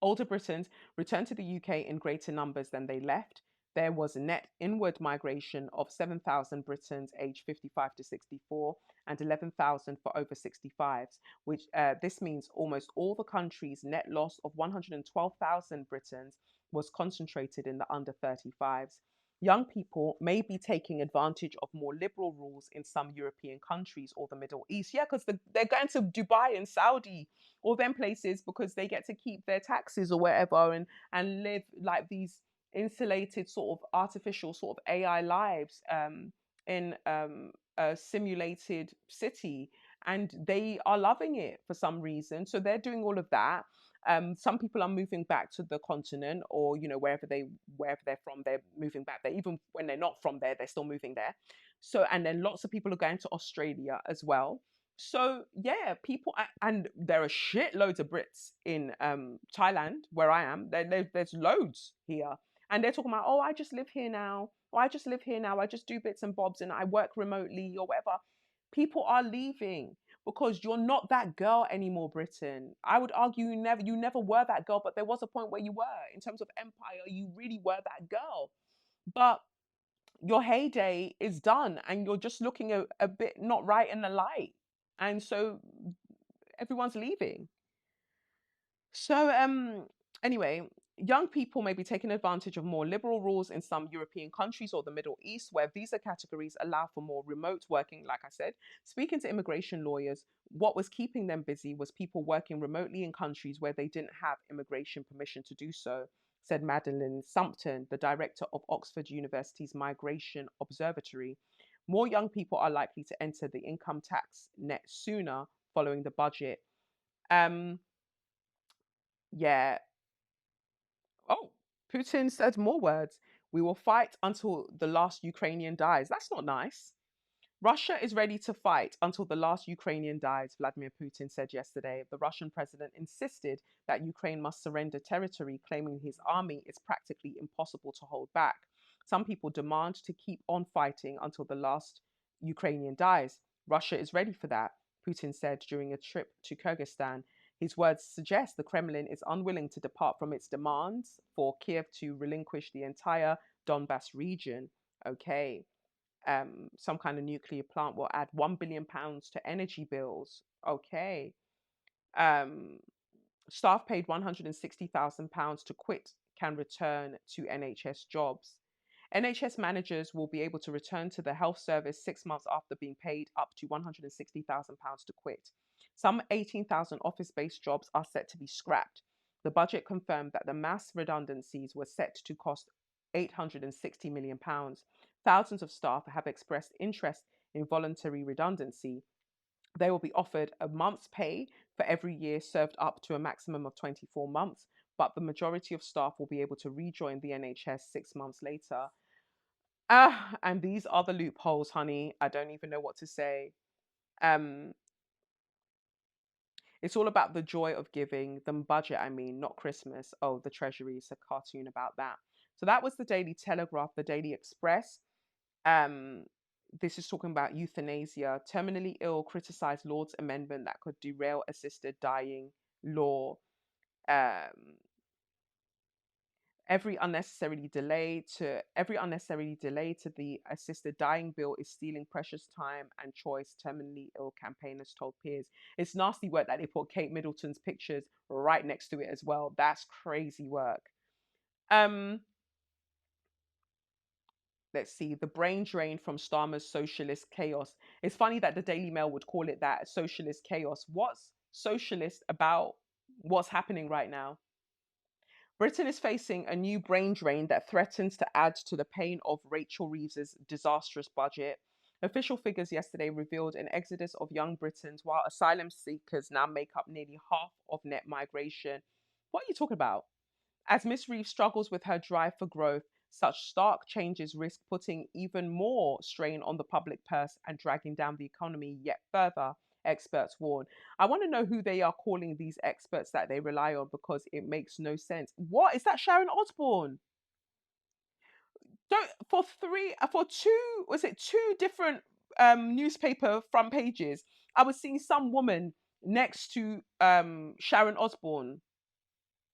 Older Britons returned to the UK in greater numbers than they left. There was a net inward migration of 7,000 Britons aged 55 to 64 and 11,000 for over 65s, which this means almost all the country's net loss of 112,000 Britons was concentrated in the under 35s. Young people may be taking advantage of more liberal rules in some European countries or the Middle East. Yeah, because they're going to Dubai and Saudi, all them places, because they get to keep their taxes or whatever, and live like these insulated sort of artificial sort of AI lives in a simulated city, and they are loving it for some reason. So they're doing all of that. Some people are moving back to the continent, or wherever they're from, they're moving back there. Even when they're not from there, they're still moving there. So, and then lots of people are going to Australia as well. So yeah, people, and there are shitloads of Brits in Thailand, where I am. There's loads here. And they're talking about, oh, I just live here now. Oh, I just live here now. I just do bits and bobs and I work remotely or whatever. People are leaving because you're not that girl anymore, Britain. I would argue you never were that girl, but there was a point where you were. In terms of empire, you really were that girl. But your heyday is done and you're just looking a bit not right in the light. And so everyone's leaving. So, anyway, young people may be taking advantage of more liberal rules in some European countries or the Middle East, where visa categories allow for more remote working. Like I said, speaking to immigration lawyers, what was keeping them busy was people working remotely in countries where they didn't have immigration permission to do so, said Madeline Sumpton, the director of Oxford University's Migration Observatory. More young people are likely to enter the income tax net sooner following the budget. Um, yeah, Oh, Putin said more words. We will fight until the last Ukrainian dies. That's not nice. Russia is ready to fight until the last Ukrainian dies, Vladimir Putin said yesterday. The Russian president insisted that Ukraine must surrender territory, claiming his army is practically impossible to hold back. Some people demand to keep on fighting until the last Ukrainian dies. Russia is ready for that, Putin said during a trip to Kyrgyzstan. His words suggest the Kremlin is unwilling to depart from its demands for Kiev to relinquish the entire Donbass region. Okay, some kind of nuclear plant will add £1 billion to energy bills. Okay. Um, Staff paid £160,000 to quit can return to NHS jobs. NHS managers will be able to return to the health service 6 months after being paid up to £160,000 to quit. Some 18,000 office based jobs are set to be scrapped. The budget confirmed that the mass redundancies were set to cost £860 million. Thousands of staff have expressed interest in voluntary redundancy. They will be offered a month's pay for every year served up to a maximum of 24 months, but the majority of staff will be able to rejoin the NHS 6 months later. And these are the loopholes, honey. I don't even know what to say. Um, it's all about the joy of giving, the budget, I mean, not Christmas. Oh, the Treasury is a cartoon about that. So that was the Daily Telegraph, the Daily Express. Um, this is talking about euthanasia. Terminally ill criticized Lord's amendment that could derail assisted dying law. Um, every unnecessary delay to the assisted dying bill is stealing precious time and choice, terminally ill campaigners told peers. It's nasty work that they put Kate Middleton's pictures right next to it as well. That's crazy work. Um, let's see, the brain drain from Starmer's socialist chaos. It's funny that the Daily Mail would call it that, socialist chaos. What's socialist about what's happening right now? Britain is facing a new brain drain that threatens to add to the pain of Rachel Reeves's disastrous budget. Official figures yesterday revealed an exodus of young Britons, while asylum seekers now make up nearly half of net migration. What are you talking about? As Miss Reeves struggles with her drive for growth, such stark changes risk putting even more strain on the public purse and dragging down the economy yet further, experts warn. I want to know who they are calling these experts that they rely on because it makes no sense. What is that, Sharon Osbourne? Don't for two, was it two different newspaper front pages? I was seeing some woman next to Sharon Osbourne.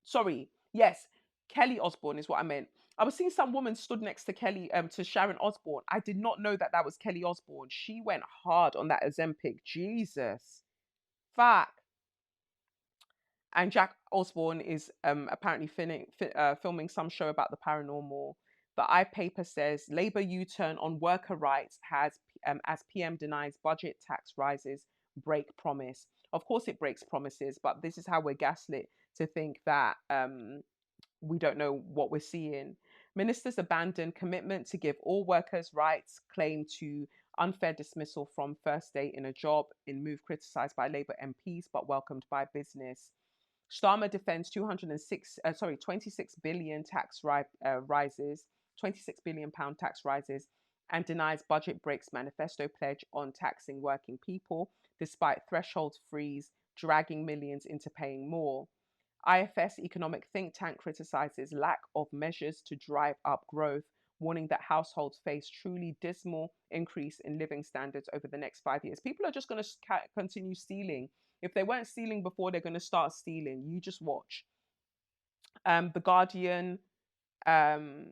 Sorry, yes, Kelly Osbourne is what I meant. I was seeing some woman stood next to to Sharon Osbourne. I did not know that that was Kelly Osbourne. She went hard on that Ozempic. Jesus, fuck. And Jack Osbourne is apparently filming some show about the paranormal. The iPaper says Labour U-turn on worker rights has, as PM denies budget tax rises break promise. Of course, it breaks promises, but this is how we're gaslit to think that we don't know what we're seeing. Ministers abandon commitment to give all workers rights, claim to unfair dismissal from first day in a job in move criticised by Labour MPs but welcomed by business. Starmer defends 26 billion rises, 26 billion pound tax rises, and denies budget breaks manifesto pledge on taxing working people, despite threshold freeze dragging millions into paying more. IFS economic think tank criticizes lack of measures to drive up growth, warning that households face truly dismal increase in living standards over the next 5 years. People are just going to continue stealing. If they weren't stealing before, they're going to start stealing. You just watch. The Guardian, um,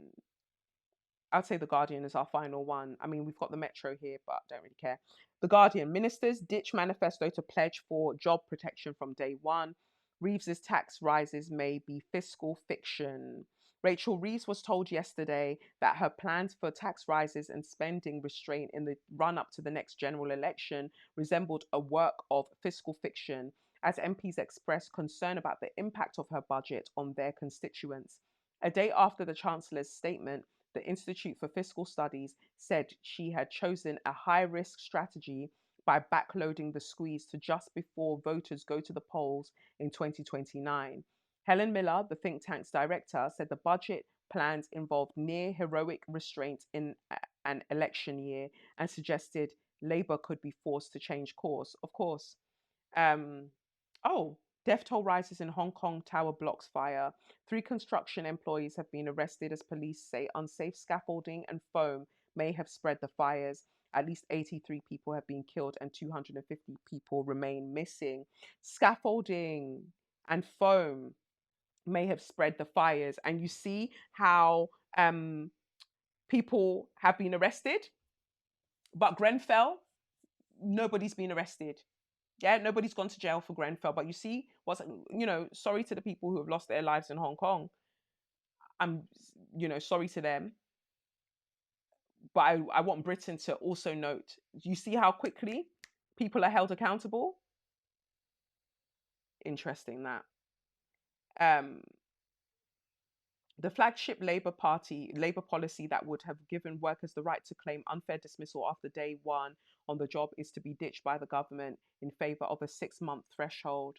I'd say The Guardian is our final one. I mean, we've got the Metro here, but I don't really care. The Guardian, ministers ditch manifesto to pledge for job protection from day one. Reeves's tax rises may be fiscal fiction. Rachel Reeves was told yesterday that her plans for tax rises and spending restraint in the run up to the next general election resembled a work of fiscal fiction, as MPs expressed concern about the impact of her budget on their constituents. A day after the Chancellor's statement, the Institute for Fiscal Studies said she had chosen a high risk strategy by backloading the squeeze to just before voters go to the polls in 2029. Helen Miller, the think tank's director, said the budget plans involved near heroic restraint in an election year and suggested Labour could be forced to change course. Of course. Um, oh, death toll rises in Hong Kong tower blocks fire. 3 construction employees have been arrested as police say unsafe scaffolding and foam may have spread the fires. At least 83 people have been killed and 250 people remain missing. Scaffolding and foam may have spread the fires. And you see how people have been arrested, but Grenfell, nobody's been arrested. Yeah, nobody's gone to jail for Grenfell. But you see, sorry to the people who have lost their lives in Hong Kong. I'm, sorry to them. But I want Britain to also note, you see how quickly people are held accountable? Interesting that. Um, the flagship Labour policy that would have given workers the right to claim unfair dismissal after day one on the job is to be ditched by the government in favour of a 6-month threshold,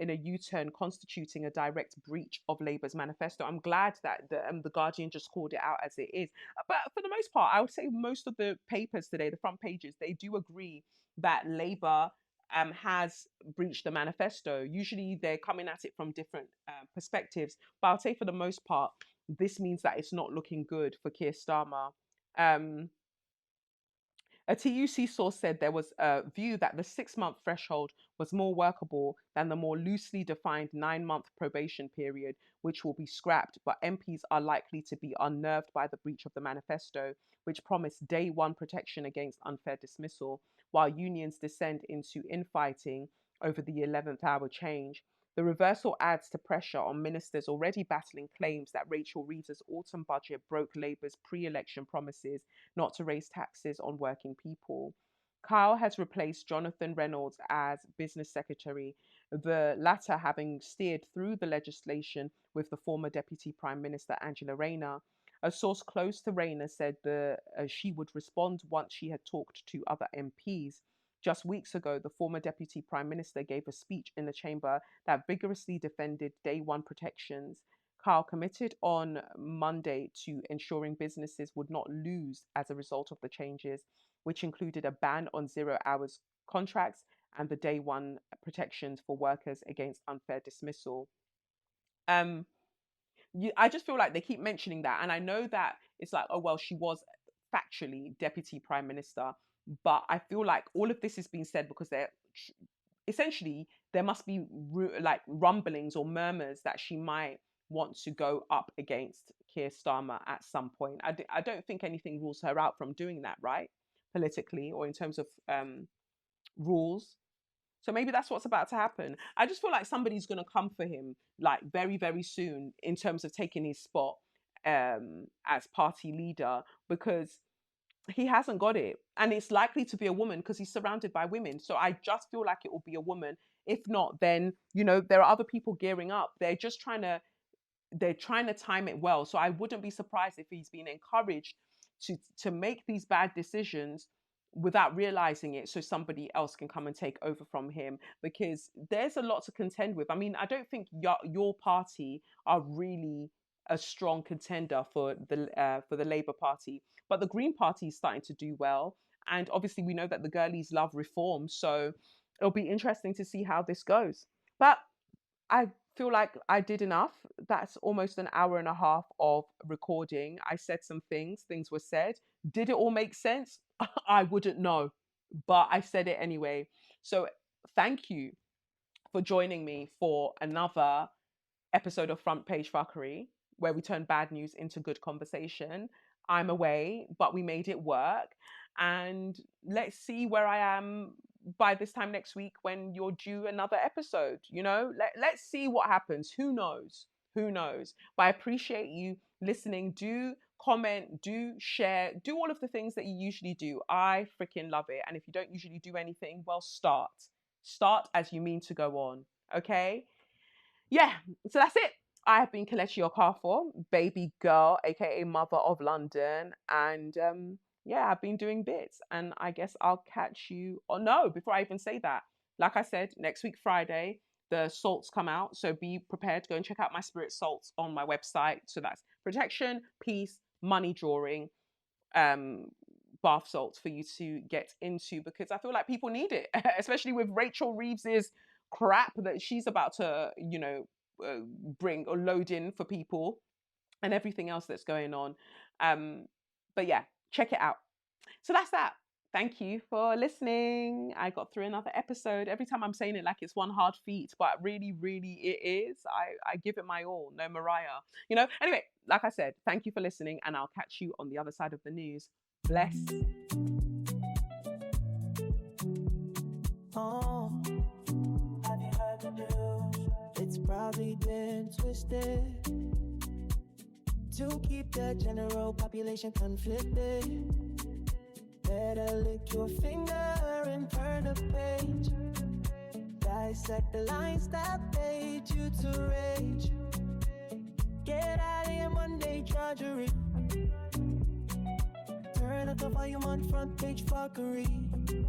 in a U-turn constituting a direct breach of Labour's manifesto. I'm glad that the Guardian just called it out as it is. But for the most part, I would say most of the papers today, the front pages, they do agree that Labour has breached the manifesto. Usually they're coming at it from different perspectives, but I'll say for the most part, this means that it's not looking good for Keir Starmer. Um, a TUC source said there was a view that the 6-month threshold was more workable than the more loosely defined 9-month probation period, which will be scrapped, but MPs are likely to be unnerved by the breach of the manifesto, which promised day one protection against unfair dismissal, while unions descend into infighting over the 11th hour change. The reversal adds to pressure on ministers already battling claims that Rachel Reeves' autumn budget broke Labour's pre-election promises not to raise taxes on working people. Kyle has replaced Jonathan Reynolds as business secretary, the latter having steered through the legislation with the former Deputy Prime Minister Angela Rayner. A source close to Rayner said she would respond once she had talked to other MPs. Just weeks ago, the former Deputy Prime Minister gave a speech in the chamber that vigorously defended day one protections. Kyle committed on Monday to ensuring businesses would not lose as a result of the changes, which included a ban on 0 hours contracts and the day one protections for workers against unfair dismissal. Um, I just feel like they keep mentioning that, and I know that it's like, oh well, she was factually Deputy Prime Minister, but I feel like all of this is being said because they're essentially there must be like rumblings or murmurs that she might want to go up against Keir Starmer at some point. I don't think anything rules her out from doing that, right? Politically or in terms of rules. So maybe that's what's about to happen. I just feel like somebody's going to come for him like very, very soon in terms of taking his spot as party leader, because he hasn't got it. And it's likely to be a woman because he's surrounded by women. So I just feel like it will be a woman. If not, then, there are other people gearing up. They're trying to time it well. So I wouldn't be surprised if he's been encouraged to make these bad decisions without realizing it, so somebody else can come and take over from him, because there's a lot to contend with. I mean, I don't think your party are really a strong contender for the Labour Party, but the Green Party is starting to do well, and obviously we know that the girlies love reform, so it'll be interesting to see how this goes. But I feel like I did enough. That's almost an hour and a half of recording. I said some things were said. Did it all make sense? I wouldn't know, but I said it anyway. So thank you for joining me for another episode of Front Page Fuckery, where we turn bad news into good conversation. I'm away, but we made it work. And let's see where I am by this time next week when you're due another episode. Let's see what happens. Who knows? Who knows? But I appreciate you listening. Do comment, do share, do all of the things that you usually do. I freaking love it. And if you don't usually do anything, well, start. Start as you mean to go on. Okay? Yeah, so that's it. I have been Kelechi Okafor, baby girl, aka mother of London, and yeah, I've been doing bits, and I guess I'll catch you. Or no, before I even say that, like I said, next week Friday the salts come out, so be prepared to go and check out my spirit salts on my website. So that's protection, peace, money drawing, bath salts for you to get into, because I feel like people need it, especially with Rachel Reeves's crap that she's about to, bring or load in for people and everything else that's going on. But yeah, check it out. So that's that. Thank you for listening. I got through another episode. Every time I'm saying it like it's one hard feat, but really, really it is. I give it my all. No Mariah. Anyway, like I said, thank you for listening, and I'll catch you on the other side of the news. Bless. Oh, have you heard the news? It's probably been twisted to keep the general population conflicted. Better lick your finger and turn the page. Dissect the lines that made you to rage. Get out of your Monday drudgery. Turn up the volume on Front Page Fuckery.